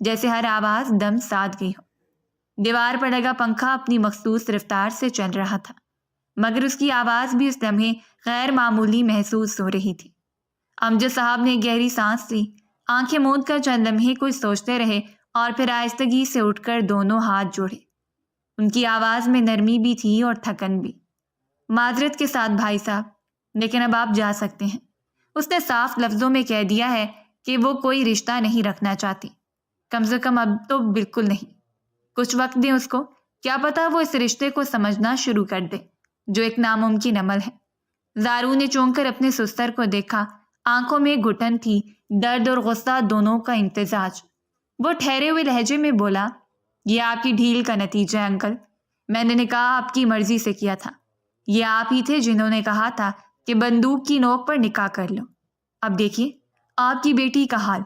جیسے ہر آواز دم ساتھ گئی ہو۔ دیوار پر لگا پنکھا اپنی مخصوص رفتار سے چل رہا تھا، مگر اس کی آواز بھی اس لمحے غیر معمولی محسوس ہو رہی تھی۔ امجد صاحب نے گہری سانس لی، آنکھیں موند کر چند لمحے کچھ سوچتے رہے اور پھر آہستگی سے اٹھ کر دونوں ہاتھ جوڑے۔ ان کی آواز میں نرمی بھی تھی اور تھکن بھی۔ معذرت کے ساتھ بھائی صاحب، لیکن اب آپ جا سکتے ہیں۔ اس نے صاف لفظوں میں کہہ دیا ہے کہ وہ کوئی رشتہ نہیں رکھنا چاہتی، کم سے کم اب تو بالکل نہیں۔ کچھ وقت دیں اس کو، کیا پتا وہ اس رشتے کو سمجھنا شروع کر دے جو ایک ناممکن عمل ہے۔ زارو نے چونک کر اپنے سستر کو دیکھا، آنکھوں میں گھٹن تھی، درد اور غصہ دونوں کا امتزاج۔ وہ ٹھہرے ہوئے لہجے میں بولا، یہ آپ کی ڈھیل کا نتیجہ ہے انکل۔ میں نے نکاح آپ کی مرضی سے کیا تھا، یہ آپ ہی تھے جنہوں نے کہا تھا کہ بندوق کی نوک پر نکاح کر لو۔ اب دیکھیے آپ کی بیٹی کا حال،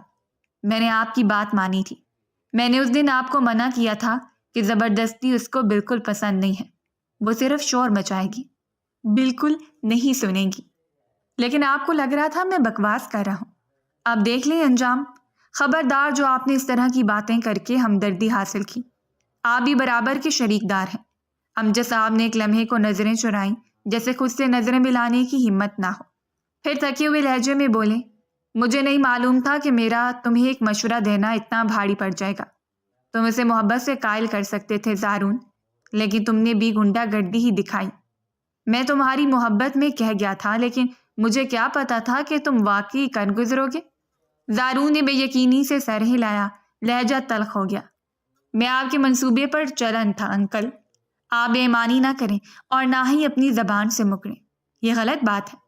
میں نے آپ کی بات مانی تھی۔ میں نے اس دن آپ کو منع کیا تھا کہ زبردستی اس کو بالکل پسند نہیں ہے، وہ صرف شور مچائے گی، بالکل نہیں سنے گی۔ لیکن آپ کو لگ رہا تھا میں بکواس کر رہا ہوں۔ اب دیکھ لیں انجام۔ خبردار جو آپ نے اس طرح کی باتیں کر کے ہمدردی حاصل کی، آپ بھی برابر کے شریک دار ہیں۔ امجد صاحب نے ایک لمحے کو نظریں چرائیں، جیسے خود سے نظریں ملانے کی ہمت نہ ہو، پھر تھکے ہوئے لہجے میں بولے، مجھے نہیں معلوم تھا کہ میرا تمہیں ایک مشورہ دینا اتنا بھاری پڑ جائے گا۔ تم اسے محبت سے قائل کر سکتے تھے زارون، لیکن تم نے بھی غنڈہ گردی ہی دکھائی۔ میں تمہاری محبت میں کہہ گیا تھا، لیکن مجھے کیا پتا تھا کہ تم واقعی کر گزرو گے۔ زارون نے بے یقینی سے سر ہلایا، لہجہ تلخ ہو گیا۔ میں آپ کے منصوبے پر چلن تھا انکل، آپ بے ایمانی نہ کریں اور نہ ہی اپنی زبان سے مکریں، یہ غلط بات ہے۔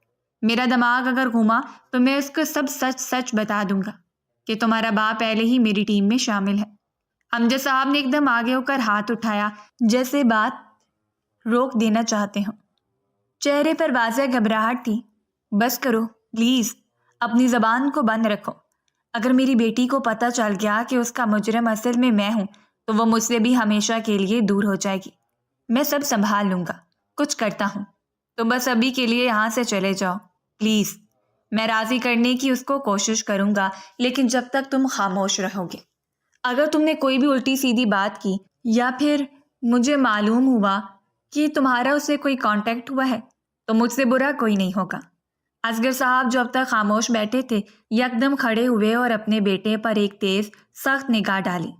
میرا دماغ اگر گھوما تو میں اس کو سب سچ سچ بتا دوں گا کہ تمہارا باپ پہلے ہی میری ٹیم میں شامل ہے۔ امجد صاحب نے ایک دم آگے ہو کر ہاتھ اٹھایا، جیسے بات روک دینا چاہتے ہوں۔ چہرے پر واضح گھبراہٹ تھی۔ بس کرو پلیز، اپنی زبان کو بند رکھو۔ اگر میری بیٹی کو پتہ چل گیا کہ اس کا مجرم اصل میں ہوں تو وہ مجھ سے بھی ہمیشہ کے لیے دور ہو جائے گی۔ میں سب سنبھال لوں گا، کچھ کرتا ہوں۔ تم بس ابھی کے لیے یہاں سے چلے جاؤ پلیز۔ میں راضی کرنے کی اس کو کوشش کروں گا، لیکن جب تک تم خاموش رہو گے۔ اگر تم نے کوئی بھی الٹی سیدھی بات کی یا پھر مجھے معلوم ہوا کہ تمہارا اسے کوئی کانٹیکٹ ہوا ہے تو مجھ سے برا کوئی نہیں ہوگا۔ اصغر صاحب جو اب تک خاموش بیٹھے تھے یکدم کھڑے ہوئے اور اپنے بیٹے پر ایک تیز سخت نگاہ ڈالی۔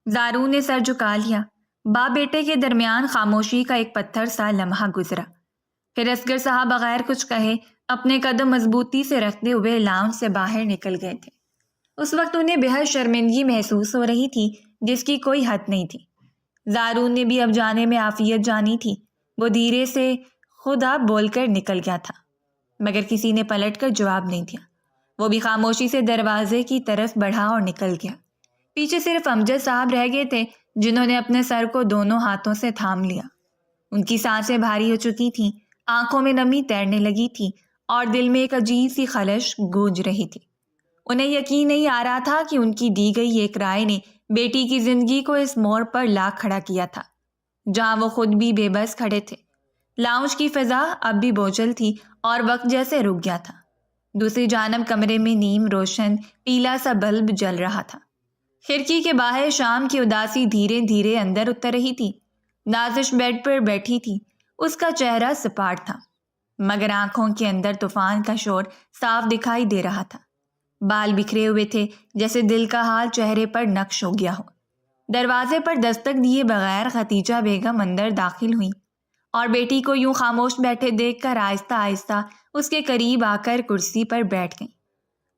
زارو نے سر جھکا لیا۔ باپ بیٹے کے درمیان خاموشی کا ایک پتھر سا لمحہ گزرا، پھر اصغر صاحب بغیر کچھ کہے اپنے قدم مضبوطی سے رکھتے ہوئے لاؤنج سے باہر نکل گئے تھے۔ اس وقت انہیں بہت شرمندگی محسوس ہو رہی تھی جس کی کوئی حد نہیں تھی۔ زارون نے بھی اب جانے میں عافیت جانی تھی۔ وہ دھیرے سے خود آپ بول کر نکل گیا تھا، مگر کسی نے پلٹ کر جواب نہیں دیا۔ وہ بھی خاموشی سے دروازے کی طرف بڑھا اور نکل گیا۔ پیچھے صرف امجد صاحب رہ گئے تھے جنہوں نے اپنے سر کو دونوں ہاتھوں سے تھام لیا۔ ان کی سانسیں بھاری ہو چکی تھیں، آنکھوں میں نمی تیرنے لگی تھی اور دل میں ایک عجیب سی خلش گونج رہی تھی۔ انہیں یقین نہیں آ رہا تھا کہ ان کی دی گئی ایک رائے نے بیٹی کی زندگی کو اس موڑ پر لا کھڑا کیا تھا جہاں وہ خود بھی بے بس کھڑے تھے۔ لاؤنج کی فضا اب بھی بوجھل تھی اور وقت جیسے رک گیا تھا۔ دوسری جانب کمرے میں نیم روشن پیلا سا بلب جل رہا تھا۔ کھڑکی کے باہر شام کی اداسی دھیرے دھیرے اندر اتر رہی تھی۔ نازش بیڈ پر بیٹھی تھی، اس کا چہرہ سپاٹ تھا، مگر آنکھوں کے اندر طوفان کا شور صاف دکھائی دے رہا تھا۔ بال بکھرے ہوئے تھے، جیسے دل کا حال چہرے پر نقش ہو گیا ہو۔ دروازے پر دستک دیے بغیر ختیجہ بیگم اندر داخل ہوئی اور بیٹی کو یوں خاموش بیٹھے دیکھ کر آہستہ آہستہ اس کے قریب آ کر کرسی پر بیٹھ گئیں۔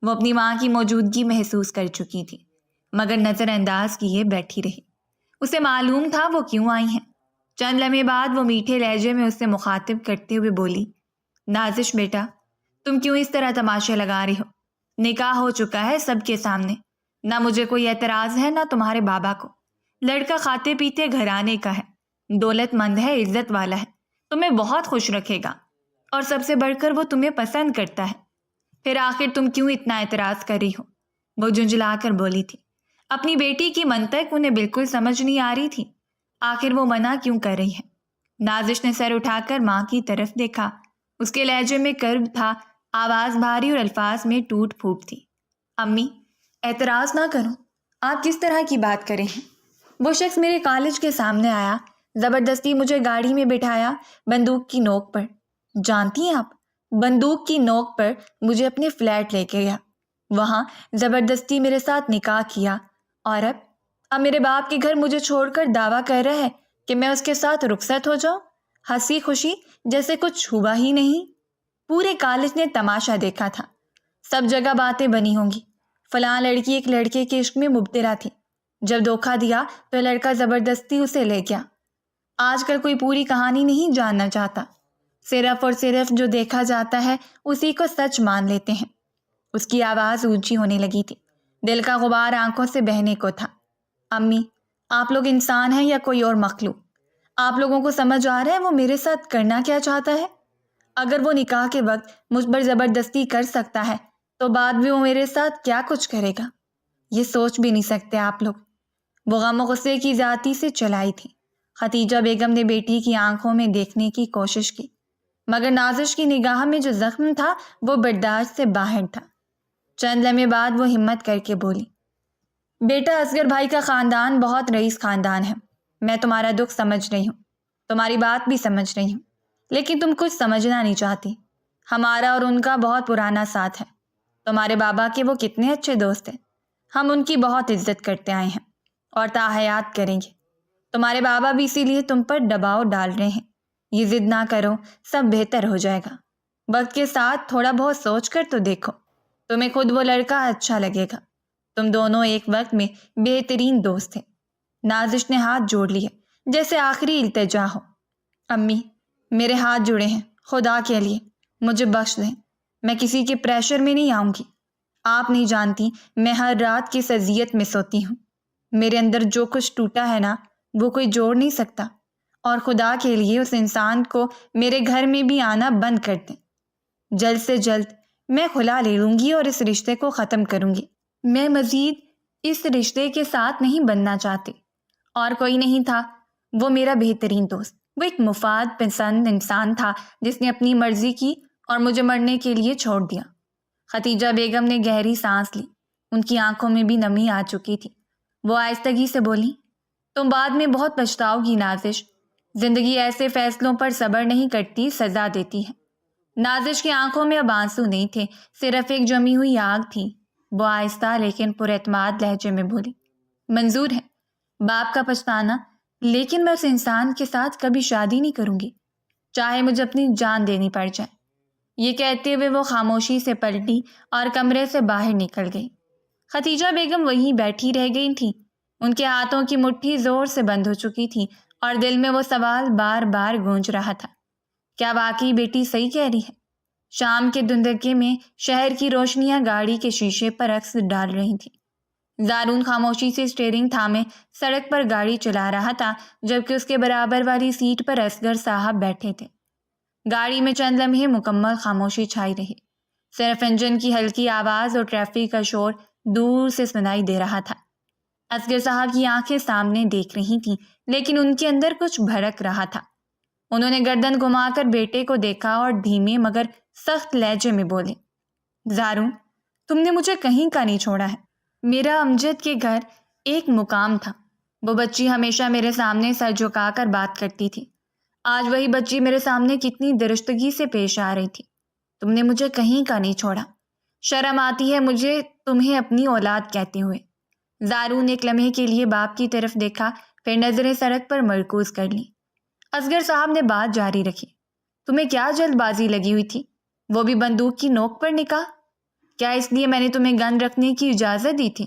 وہ اپنی ماں کی موجودگی محسوس کر چکی تھی، مگر نظر انداز کیے بیٹھی رہی۔ اسے معلوم تھا وہ کیوں آئی ہیں۔ چند لمحے بعد وہ میٹھے لہجے میں اسے مخاطب کرتے ہوئے بولی، نازش بیٹا، تم کیوں اس طرح تماشے لگا رہی ہو؟ نکاح ہو چکا ہے سب کے سامنے، نہ مجھے کوئی اعتراض ہے نہ تمہارے بابا کو۔ لڑکا کھاتے پیتے گھرانے کا ہے، دولت مند ہے، عزت والا ہے، تمہیں بہت خوش رکھے گا اور سب سے بڑھ کر وہ تمہیں پسند کرتا ہے۔ پھر آخر تم کیوں اتنا اعتراض کر رہی ہو؟ وہ جھنجھلا کر بولی تھی۔ اپنی بیٹی کی منطق انہیں بالکل سمجھ نہیں آ رہی تھی، آخر وہ منع کیوں کر رہی ہے؟ نازش نے سر اٹھا کر ماں کی طرف دیکھا، اس کے لہجے میں کرب تھا، آواز بھاری اور الفاظ میں ٹوٹ پھوٹ تھی۔ امی، اعتراض نہ کرو، آپ کس طرح کی بات کریں ہیں؟ وہ شخص میرے کالج کے سامنے آیا، زبردستی مجھے گاڑی میں بٹھایا، بندوق کی نوک پر۔ جانتی ہیں آپ، بندوق کی نوک پر مجھے اپنے فلیٹ لے کے گیا، وہاں زبردستی میرے ساتھ نکاح کیا، اور اب میرے باپ کے گھر مجھے چھوڑ کر دعویٰ کر رہا ہے کہ میں اس کے ساتھ رخصت ہو جاؤں، ہنسی خوشی جیسے کچھ ہوا ہی نہیں۔ پورے کالج نے تماشا دیکھا تھا، سب جگہ باتیں بنی ہوں گی، فلاں لڑکی ایک لڑکے کے عشق میں مبتلا تھی، جب دھوکہ دیا تو لڑکا زبردستی اسے لے گیا۔ آج کل کوئی پوری کہانی نہیں جاننا چاہتا، صرف اور صرف جو دیکھا جاتا ہے اسی کو سچ مان لیتے ہیں۔ اس کی آواز اونچی ہونے لگی تھی، دل کا غبار آنکھوں سے بہنے کو تھا۔ امی، آپ لوگ انسان ہیں یا کوئی اور مخلوق؟ آپ لوگوں کو سمجھ آ رہا ہے وہ میرے ساتھ کرنا کیا چاہتا ہے؟ اگر وہ نکاح کے وقت مجھ پر زبردستی کر سکتا ہے تو بعد میں وہ میرے ساتھ کیا کچھ کرے گا، یہ سوچ بھی نہیں سکتے آپ لوگ۔ وہ غم و غصے کی ذاتی سے چلائی تھی۔ ختیجہ بیگم نے بیٹی کی آنکھوں میں دیکھنے کی کوشش کی، مگر نازش کی نگاہ میں جو زخم تھا وہ برداشت سے باہر تھا۔ چند لمحے بعد وہ ہمت کر کے بولی، بیٹا، اصغر بھائی کا خاندان بہت رئیس خاندان ہے، میں تمہارا دکھ سمجھ رہی ہوں، تمہاری بات بھی سمجھ رہی ہوں، لیکن تم کچھ سمجھنا نہیں چاہتی۔ ہمارا اور ان کا بہت پرانا ساتھ ہے، تمہارے بابا کے وہ کتنے اچھے دوست ہیں، ہم ان کی بہت عزت کرتے آئے ہیں اور تا حیات کریں گے۔ تمہارے بابا بھی اسی لیے تم پر دباؤ ڈال رہے ہیں، یہ ضد نہ کرو، سب بہتر ہو جائے گا۔ وقت کے ساتھ تھوڑا بہت سوچ کر تو دیکھو، تمہیں خود وہ لڑکا اچھا لگے گا، تم دونوں ایک وقت میں بہترین دوست تھے۔ نازش نے ہاتھ جوڑ لیے جیسے آخری التجا ہو۔ امی، میرے ہاتھ جڑے ہیں، خدا کے لیے مجھے بخش دیں، میں کسی کے پریشر میں نہیں آؤں گی۔ آپ نہیں جانتی میں ہر رات کس اذیت میں سوتی ہوں، میرے اندر جو کچھ ٹوٹا ہے نا وہ کوئی جوڑ نہیں سکتا، اور خدا کے لیے اس انسان کو میرے گھر میں بھی آنا بند کر دیں۔ جلد سے جلد میں خلا لے لوں گی اور اس رشتے کو ختم کروں گی۔ میں مزید اس رشتے کے ساتھ نہیں بننا چاہتی۔ اور کوئی نہیں تھا، وہ میرا بہترین دوست، وہ ایک مفاد پسند انسان تھا جس نے اپنی مرضی کی اور مجھے مرنے کے لیے چھوڑ دیا۔ ختیجہ بیگم نے گہری سانس لی، ان کی آنکھوں میں بھی نمی آ چکی تھی۔ وہ آہستگی سے بولی، تم بعد میں بہت پچھتاؤ گی نازش، زندگی ایسے فیصلوں پر صبر نہیں کرتی، سزا دیتی ہے۔ نازش کی آنکھوں میں اب آنسو نہیں تھے، صرف ایک جمی ہوئی آگ تھی۔ وہ آہستہ لیکن پر اعتماد لہجے میں بولی، منظور ہے باپ کا پچھتانا، لیکن میں اس انسان کے ساتھ کبھی شادی نہیں کروں گی، چاہے مجھے اپنی جان دینی پڑ جائے۔ یہ کہتے ہوئے وہ خاموشی سے پلٹی اور کمرے سے باہر نکل گئی۔ ختیجہ بیگم وہیں بیٹھی رہ گئی تھی، ان کے ہاتھوں کی مٹھی زور سے بند ہو چکی تھی اور دل میں وہ سوال بار بار گونج رہا تھا، کیا واقعی بیٹی صحیح کہہ رہی ہے؟ شام کے دھندلکے میں شہر کی روشنیاں گاڑی کے شیشے پر عکس ڈال رہی تھیں۔ زارون خاموشی سے اسٹیئرنگ تھامے سڑک پر گاڑی چلا رہا تھا، جبکہ اس کے برابر والی سیٹ پر اصغر صاحب بیٹھے تھے۔ گاڑی میں چند لمحے مکمل خاموشی چھائی رہی، صرف انجن کی ہلکی آواز اور ٹریفک کا شور دور سے سنائی دے رہا تھا۔ اصغر صاحب کی آنکھیں سامنے دیکھ رہی تھیں، لیکن ان کے اندر کچھ بھڑک رہا تھا۔ انہوں نے گردن گھما کر بیٹے کو دیکھا اور دھیمے مگر سخت لہجے میں بولے، زارون، تم نے مجھے کہیں کا نہیں چھوڑا ہے۔ میرا امجد کے گھر ایک مقام تھا، وہ بچی ہمیشہ میرے سامنے سر جھکا کر بات کرتی تھی، آج وہی بچی میرے سامنے کتنی درستگی سے پیش آ رہی تھی۔ تم نے مجھے کہیں کا نہیں چھوڑا، شرم آتی ہے مجھے تمہیں اپنی اولاد کہتے ہوئے۔ زارون ایک لمحے کے لیے باپ کی طرف دیکھا، پھر نظریں سڑک پر مرکوز کر لیں۔ اصغر صاحب نے بات جاری رکھی، تمہیں کیا جلد بازی لگی ہوئی تھی، وہ بھی بندوق کی نوک پر نکاح؟ کیا اس لیے میں نے تمہیں گن رکھنے کی اجازت دی تھی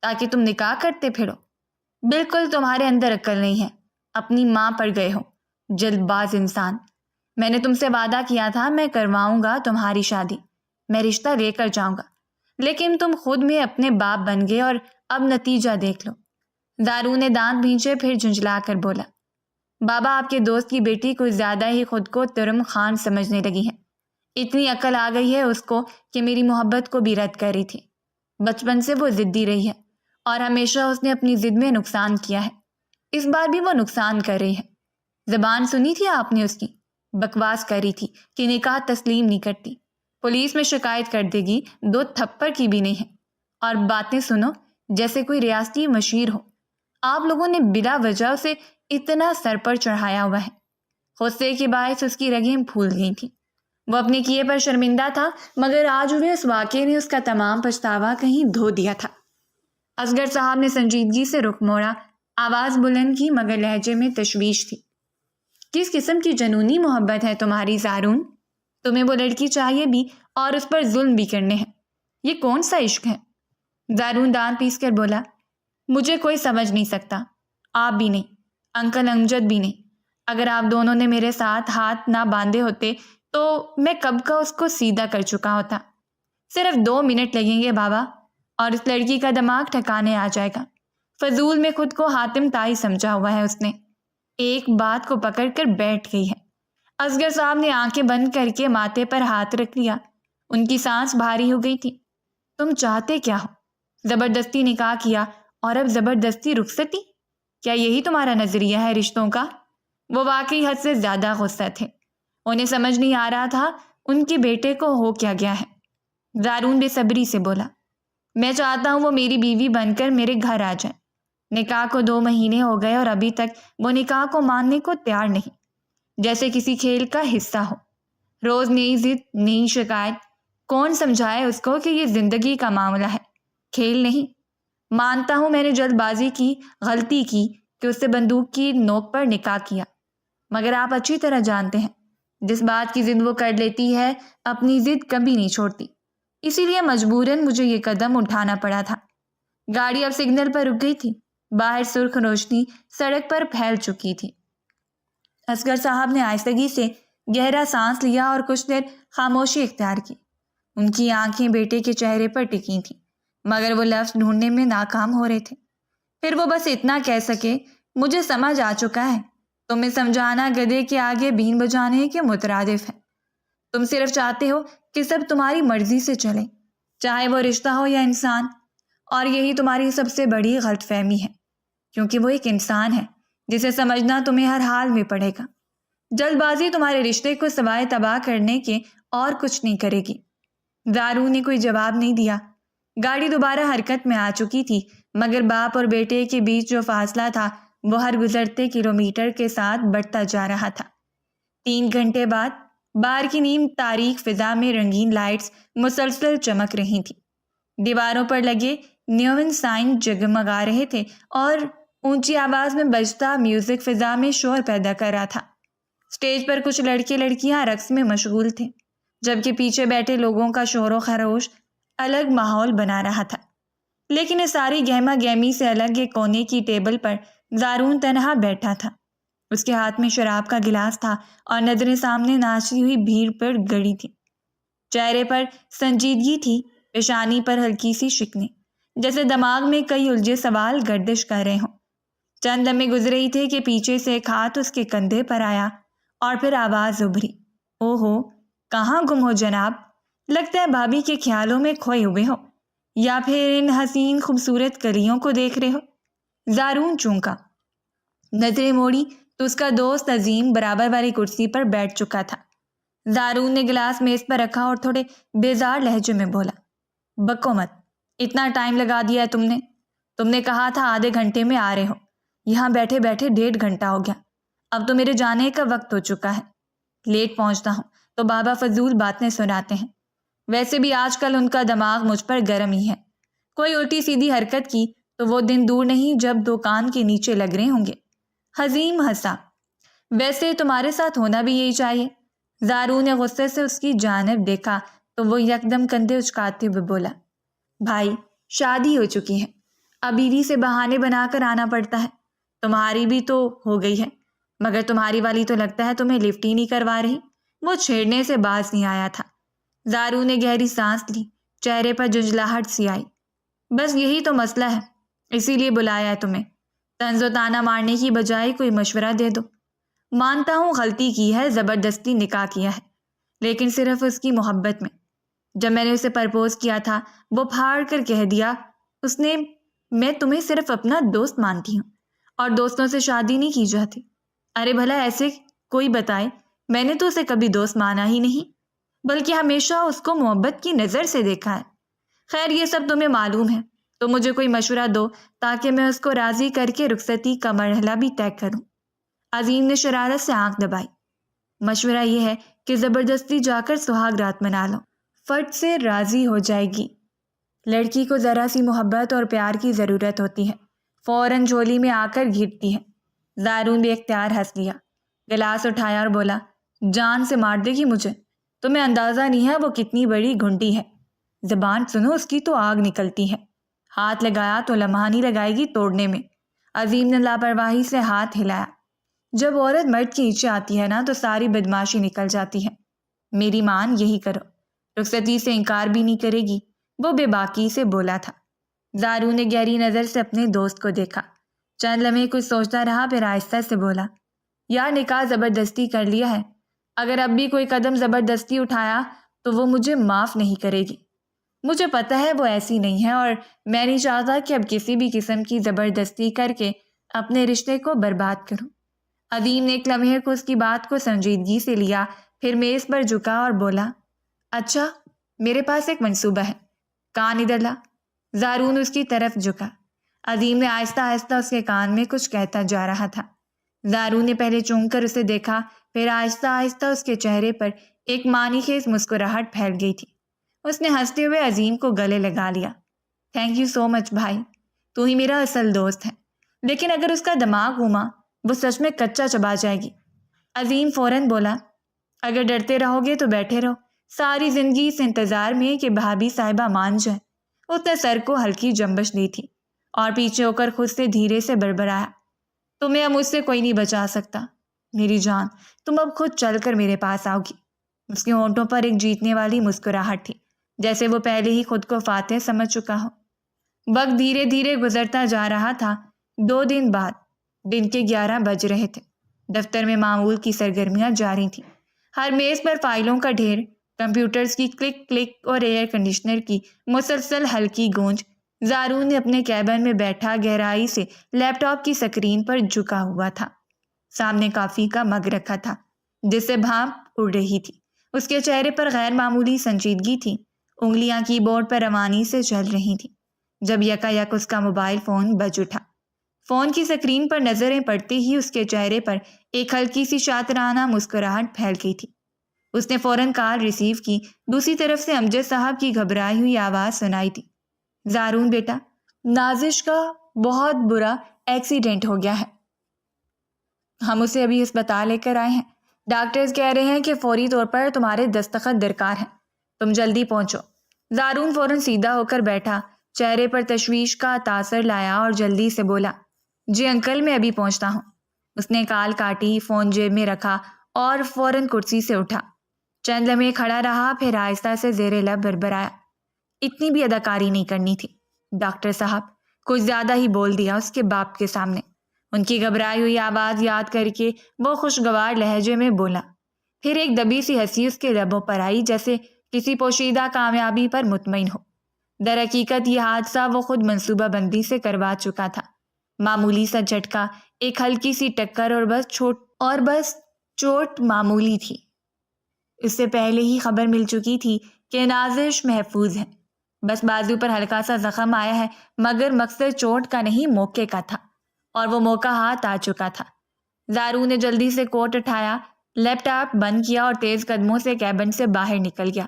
تاکہ تم نکاح کرتے پھرو؟ بالکل تمہارے اندر عقل نہیں ہے، اپنی ماں پر گئے ہو، جلد باز انسان۔ میں نے تم سے وعدہ کیا تھا میں کرواؤں گا تمہاری شادی، میں رشتہ لے کر جاؤں گا، لیکن تم خود میں اپنے باپ بن گئے اور اب نتیجہ دیکھ لو۔ زارون نے دانت بھینچے، پھر جھنجھلا کر بولا، بابا آپ کے دوست کی بیٹی کچھ زیادہ ہی خود کو ترم خان سمجھنے لگی ہے، اتنی عقل آ گئی ہے اس کو کہ میری محبت کو بھی رد کر رہی تھی۔ بچپن سے وہ ضدی رہی ہے اور ہمیشہ اس نے اپنی ضد میں نقصان کیا ہے، اس بار بھی وہ نقصان کر رہی ہے۔ زبان سنی تھی آپ نے اس کی، بکواس کر رہی تھی کہ نکاح تسلیم نہیں کرتی، پولیس میں شکایت کر دے گی، 2 تھپڑ کی بھی نہیں ہے۔ اور باتیں سنو، جیسے کوئی ریاستی مشیر ہو۔ آپ لوگوں نے بلا وجہ اسے اتنا سر پر چڑھایا ہوا ہے۔ غصے کے باعث اس کی رگیں پھول گئی تھیں۔ وہ اپنے کیے پر شرمندہ تھا، مگر آج انہیں اس واقعے نے اس کا تمام پچھتاوا کہیں دھو دیا تھا۔ اصغر صاحب نے سنجیدگی سے رخ موڑا، آواز بلند کی مگر لہجے میں تشویش تھی۔ کس قسم کی جنونی محبت ہے تمہاری زارون؟ تمہیں وہ لڑکی چاہیے بھی اور اس پر ظلم بھی کرنے ہیں۔ یہ کون سا عشق ہے؟ زارون دانت پیس کر بولا، مجھے کوئی سمجھ نہیں سکتا، آپ بھی نہیں، انکل امجد بھی نہیں۔ اگر آپ دونوں نے میرے ساتھ ہاتھ نہ باندھے ہوتے تو میں کب کا اس کو سیدھا کر چکا ہوتا۔ صرف 2 منٹ لگیں گے بابا اور اس لڑکی کا دماغ ٹھکانے آ جائے گا۔ فضول میں خود کو حاتم طائی سمجھا ہوا ہے اس نے۔ ایک بات کو پکڑ کر بیٹھ گئی ہے۔ اصغر صاحب نے آنکھیں بند کر کے ماتھے پر ہاتھ رکھ لیا۔ ان کی سانس بھاری ہو گئی تھی۔ تم چاہتے کیا ہو؟ زبردستی نکاح کیا اور اب زبردستی رخصتی؟ کیا یہی تمہارا نظریہ ہے رشتوں کا؟ وہ واقعی حد سے زیادہ غصہ تھے۔ انہیں سمجھ نہیں آ رہا تھا ان کے بیٹے کو ہو کیا گیا ہے۔ زارون بے صبری سے بولا، میں چاہتا ہوں وہ میری بیوی بن کر میرے گھر آ جائے۔ نکاح کو 2 مہینے ہو گئے اور ابھی تک وہ نکاح کو ماننے کو تیار نہیں، جیسے کسی کھیل کا حصہ ہو۔ روز نئی ضد، نئی شکایت۔ کون سمجھائے اس کو کہ یہ زندگی کا معاملہ ہے، کھیل نہیں۔ مانتا ہوں میں نے جلد بازی کی، غلطی کی کہ اس سے بندوق کی نوک پر نکاح کیا، مگر آپ اچھی طرح جانتے ہیں جس بات کی ضد وہ کر لیتی ہے اپنی ضد کبھی نہیں چھوڑتی۔ اسی لیے مجبوراً مجھے یہ قدم اٹھانا پڑا تھا۔ گاڑی اب سگنل پر رک گئی تھی۔ باہر سرخ روشنی سڑک پر پھیل چکی تھی۔ اصغر صاحب نے آہستگی سے گہرا سانس لیا اور کچھ دیر خاموشی اختیار کی۔ ان کی آنکھیں بیٹے کے چہرے پر ٹکی تھیں، مگر وہ لفظ ڈھونڈنے میں ناکام ہو رہے تھے۔ پھر وہ بس اتنا کہہ سکے، مجھے سمجھ آ چکا ہے، تمہیں سمجھانا گدھے کے آگے بین بجانے کے مترادف ہے۔ تم صرف چاہتے ہو کہ سب تمہاری مرضی سے چلے، چاہے وہ رشتہ ہو یا انسان، اور یہی تمہاری سب سے بڑی غلط فہمی ہے، کیونکہ وہ ایک انسان ہے جسے سمجھنا تمہیں ہر حال میں پڑے گا۔ جلد بازی تمہارے رشتے کو سوائے تباہ کرنے کے اور کچھ نہیں کرے گی۔ زارون نے کوئی جواب نہیں دیا۔ گاڑی دوبارہ حرکت میں آ چکی تھی، مگر باپ اور بیٹے کے بیچ جو فاصلہ تھا وہ ہر گزرتے کلومیٹر کے ساتھ بڑھتا جا رہا تھا۔ 3 گھنٹے بعد باہر کی نیم تاریک فضا میں رنگین لائٹس مسلسل چمک رہی تھیں۔ دیواروں پر لگے نیون سائن جگمگا رہے تھے اور اونچی آواز میں بجتا میوزک فضا میں شور پیدا کر رہا تھا۔ اسٹیج پر کچھ لڑکے لڑکیاں رقص میں مشغول تھے، جبکہ پیچھے بیٹھے لوگوں کا شور و خروش الگ ماحول بنا رہا تھا۔ لیکن اس ساری گہما گہمی سے الگ ایک کونے کی ٹیبل پر زارون تنہا بیٹھا تھا۔ اس کے ہاتھ میں شراب کا گلاس تھا اور نظریں سامنے ناچتی ہوئی بھیڑ پر گڑی تھی۔ چہرے پر سنجیدگی تھی، پیشانی پر ہلکی سی شکنیں، جیسے دماغ میں کئی الجھے سوال گردش کر رہے ہوں۔ چند لمحے گزرے ہی تھے کہ پیچھے سے ایک ہاتھ اس کے کندھے پر آیا اور پھر آواز ابھری، او ہو، کہاں گم ہو جناب؟ لگتا ہے بھابھی کے خیالوں میں کھوئے ہوئے ہو، یا پھر ان حسین خوبصورت کلیوں کو دیکھ رہے ہو۔ زارون چونکا، نظریں موڑی تو اس کا دوست عظیم برابر والی کرسی پر بیٹھ چکا تھا۔ زارون نے گلاس میز پر رکھا اور تھوڑے بیزار لہجے میں بولا، بکو مت، اتنا ٹائم لگا دیا ہے تم نے کہا تھا آدھے گھنٹے میں آ رہے ہو، یہاں بیٹھے بیٹھے 1.5 گھنٹہ ہو گیا، اب تو میرے جانے کا وقت ہو چکا ہے۔ لیٹ پہنچتا ہوں تو بابا فضول باتیں سناتے ہیں، ویسے بھی آج کل ان کا دماغ مجھ پر گرم ہی ہے، کوئی الٹی سیدھی حرکت کی تو وہ دن دور نہیں جب دکان کے نیچے لگ رہے ہوں گے۔ حزیم ہنسا، ویسے تمہارے ساتھ ہونا بھی یہی چاہیے۔ زارون نے غصے سے اس کی جانب دیکھا تو وہ یکدم کندھے اچکاتے ہوئے بولا، بھائی شادی ہو چکی ہے، اب بیوی سے بہانے بنا کر آنا پڑتا ہے۔ تمہاری بھی تو ہو گئی ہے، مگر تمہاری والی تو لگتا ہے تمہیں لفٹ ہی نہیں کروا رہی، وہ چھیڑنے سے باز نہیں آیا تھا۔ زارون نے گہری سانس لی، چہرے پر جھنجھلاہٹ سی آئی۔ بس یہی تو مسئلہ ہے، اسی لیے بلایا ہے تمہیں، طنز و طعنہ مارنے کی بجائے کوئی مشورہ دے دو۔ مانتا ہوں غلطی کی ہے، زبردستی نکاح کیا ہے، لیکن صرف اس کی محبت میں۔ جب میں نے اسے پرپوز کیا تھا وہ پھاڑ کر کہہ دیا اس نے، میں تمہیں صرف اپنا دوست مانتی ہوں اور دوستوں سے شادی نہیں کی جاتی۔ ارے بھلا ایسے کوئی بتائے، میں نے تو اسے کبھی دوست مانا ہی نہیں، بلکہ ہمیشہ اس کو محبت کی نظر سے دیکھا ہے۔ خیر یہ سب تمہیں معلوم ہے، تو مجھے کوئی مشورہ دو تاکہ میں اس کو راضی کر کے رخصتی کا مرحلہ بھی طے کروں۔ عظیم نے شرارت سے آنکھ دبائی۔ مشورہ یہ ہے کہ زبردستی جا کر سہاگ رات منا لو، فٹ سے راضی ہو جائے گی۔ لڑکی کو ذرا سی محبت اور پیار کی ضرورت ہوتی ہے، فوراً جھولی میں آ کر گھرتی ہے۔ زارون بھی اختیار ہنس لیا، گلاس اٹھایا اور بولا، جان سے مار دے گی مجھے، تمہیں اندازہ نہیں ہے وہ کتنی بڑی گھنٹی ہے، زبان سنو اس کی تو آگ نکلتی ہے، ہاتھ لگایا تو لمحہ نہیں لگائے گی توڑنے میں۔ عظیم نے لاپرواہی سے ہاتھ ہلایا۔ جب عورت مرد کی نیچے آتی ہے نا تو ساری بدماشی نکل جاتی ہے۔ میری مان یہی کرو، رخصتی سے انکار بھی نہیں کرے گی، وہ بے باکی سے بولا تھا۔ زارون نے گہری نظر سے اپنے دوست کو دیکھا، چند لمحے کچھ سوچتا رہا، پھر آہستہ سے بولا، یار نکاح زبردستی کر لیا ہے، اگر اب بھی کوئی قدم زبردستی اٹھایا تو وہ مجھے معاف نہیں کرے گی۔ مجھے پتہ ہے وہ ایسی نہیں ہے اور میں نہیں چاہتا کہ اب کسی بھی قسم کی زبردستی کر کے اپنے رشتے کو برباد کروں۔ عظیم نے ایک لمحے کو اس کی بات کو سنجیدگی سے لیا، پھر میز پر جھکا اور بولا، اچھا میرے پاس ایک منصوبہ ہے، کان ادھر لا۔ زارون اس کی طرف جھکا۔ عظیم نے آہستہ آہستہ اس کے کان میں کچھ کہتا جا رہا تھا۔ زارون نے پہلے چونک کر اسے دیکھا، پھر آہستہ آہستہ اس کے چہرے پر ایک معنی خیز مسکراہٹ پھیل گئی تھی۔ اس نے ہنستے ہوئے عظیم کو گلے لگا لیا۔ تھینک یو سو مچ بھائی، تو ہی میرا اصل دوست ہے، لیکن اگر اس کا دماغ گھوما وہ سچ میں کچا چبا جائے گی۔ عظیم فوراً بولا، اگر ڈرتے رہو گے تو بیٹھے رہو، ساری زندگی اس انتظار میں کہ بھابھی صاحبہ مان جائے۔ اس نے سر کو ہلکی جنبش دی تھی اور پیچھے ہو کر خود سے دھیرے سے بڑبڑایا، تمہیں اب مجھ سے کوئی نہیں بچا سکتا میری جان، تم اب خود چل کر میرے پاس آؤ گی۔ اس کے ہونٹوں پر ایک جیتنے والی مسکراہٹ تھی، جیسے وہ پہلے ہی خود کو فاتح سمجھ چکا ہو۔ وقت دھیرے دھیرے گزرتا جا رہا تھا۔ 2 دن بعد دن کے 11 بج رہے تھے۔ دفتر میں معمول کی سرگرمیاں جاری تھیں۔ ہر میز پر فائلوں کا ڈھیر، کمپیوٹرز کی کلک کلک اور ایئر کنڈیشنر کی مسلسل ہلکی گونج۔ زارون نے اپنے کیبن میں بیٹھا گہرائی سے لیپ ٹاپ کی سکرین پر جھکا ہوا تھا۔ سامنے کافی کا مگ رکھا تھا جس سے بھاپ اڑ رہی تھی۔ اس کے چہرے پر غیر معمولی سنجیدگی تھی، انگلیاں کی بورڈ پر روانی سے چل رہی تھیں، جب یکا یک اس کا موبائل فون بج اٹھا۔ فون کی سکرین پر نظریں پڑتے ہی اس کے چہرے پر ایک ہلکی سی شاطرانہ مسکراہٹ پھیل گئی تھی۔ اس نے فوراً کال ریسیو کی۔ دوسری طرف سے امجد صاحب کی گھبرائی ہوئی آواز سنائی تھی، زارون بیٹا، نازش کا بہت برا ایکسیڈنٹ ہو گیا ہے، ہم اسے ابھی ہسپتال لے کر آئے ہیں، ڈاکٹرز کہہ رہے ہیں کہ فوری طور پر تمہارے دستخط درکار ہیں، تم جلدی پہنچو۔ زارون فوراً سیدھا ہو کر بیٹھا، چہرے پر تشویش کا تاثر لایا اور جلدی سے بولا، جی انکل میں ابھی پہنچتا ہوں۔ اس نے کال کاٹی، فون جیب میں رکھا اور فوراً کرسی سے اٹھا۔ چند لمحے کھڑا رہا، پھر آہستہ سے زیر لب بڑبڑایا، اتنی بھی اداکاری نہیں کرنی تھی ڈاکٹر صاحب، کچھ زیادہ ہی بول دیا اس کے باپ کے سامنے۔ ان کی گھبرائی ہوئی آواز یاد کر کے وہ خوشگوار لہجے میں بولا، پھر ایک دبی سی ہنسی اس کے لبوں پر آئی، جیسے کسی پوشیدہ کامیابی پر مطمئن ہو۔ در حقیقت یہ حادثہ وہ خود منصوبہ بندی سے کروا چکا تھا۔ معمولی سا جھٹکا، ایک ہلکی سی ٹکر اور بس چوٹ معمولی تھی۔ اس سے پہلے ہی خبر مل چکی تھی کہ نازش محفوظ ہے، بس بازو پر ہلکا سا زخم آیا ہے، مگر مقصد چوٹ کا نہیں موقع کا تھا، اور وہ موقع ہاتھ آ چکا تھا۔ زارون نے جلدی سے کوٹ اٹھایا، لیپ ٹاپ بند کیا اور تیز قدموں سے کیبن سے باہر نکل گیا۔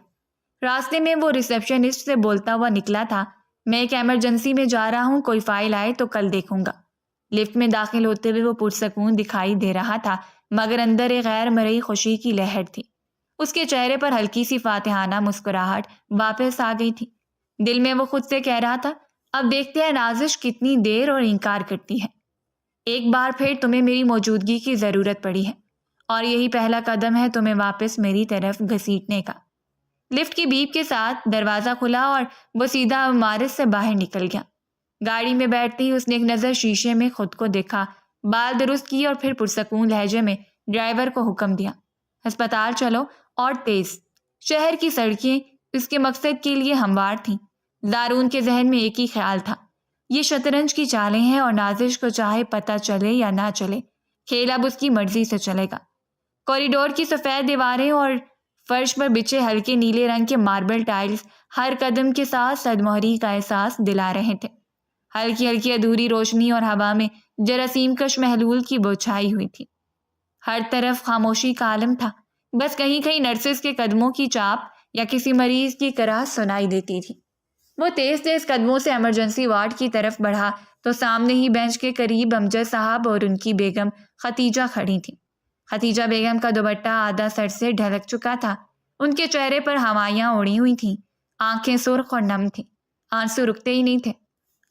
راستے میں وہ ریسیپشنسٹ سے بولتا ہوا نکلا تھا، میں ایک ایمرجنسی میں جا رہا ہوں، کوئی فائل آئے تو کل دیکھوں گا۔ لفٹ میں داخل ہوتے ہوئے وہ پرسکون دکھائی دے رہا تھا، مگر اندر ایک غیر مرئی خوشی کی لہر تھی۔ اس کے چہرے پر ہلکی سی فاتحانہ مسکراہٹ واپس آ گئی تھی۔ دل میں وہ خود سے کہہ رہا تھا، اب دیکھتے ہیں نازش کتنی دیر اور انکار کرتی ہے۔ ایک بار پھر تمہیں میری موجودگی کی ضرورت پڑی ہے، اور یہی پہلا قدم ہے تمہیں واپس میری طرف گھسیٹنے کا۔ لفٹ کی بیپ کے ساتھ دروازہ کھلا اور وہ سیدھا عمارت سے باہر نکل گیا۔ گاڑی میں بیٹھتے ہی اس نے ایک نظر شیشے میں خود کو دیکھا، بال درست کیے اور پھر پرسکون لہجے میں ڈرائیور کو حکم دیا، ہسپتال چلو اور تیز۔ شہر کی سڑکیں اس کے مقصد کے لیے ہموار تھیں۔ زارون کے ذہن میں ایک ہی خیال تھا، یہ شطرنج کی چالیں ہیں اور نازش کو چاہے پتہ چلے یا نہ چلے، کھیل اب اس کی مرضی سے چلے گا۔ کوریڈور کی سفید دیواریں اور فرش پر بچھے ہلکے نیلے رنگ کے ماربل ٹائلز ہر قدم کے ساتھ صدموہری کا احساس دلا رہے تھے۔ ہلکی ہلکی ادھوری روشنی اور ہوا میں جراثیم کش محلول کی بوچھائی ہوئی تھی۔ ہر طرف خاموشی کا عالم تھا، بس کہیں کہیں نرسز کے قدموں کی چاپ یا کسی مریض کی کراہ سنائی دیتی تھی۔ وہ تیز تیز قدموں سے ایمرجنسی وارڈ کی طرف بڑھا تو سامنے ہی بینچ کے قریب امجد صاحب اور ان کی بیگم ختیجہ کھڑی تھیں۔ ختیجہ بیگم کا دوپٹہ آدھا سر سے ڈھلک چکا تھا، ان کے چہرے پر ہوائیاں اڑی ہوئی تھیں، آنکھیں سرخ اور نم تھیں، آنسو رکتے ہی نہیں تھے۔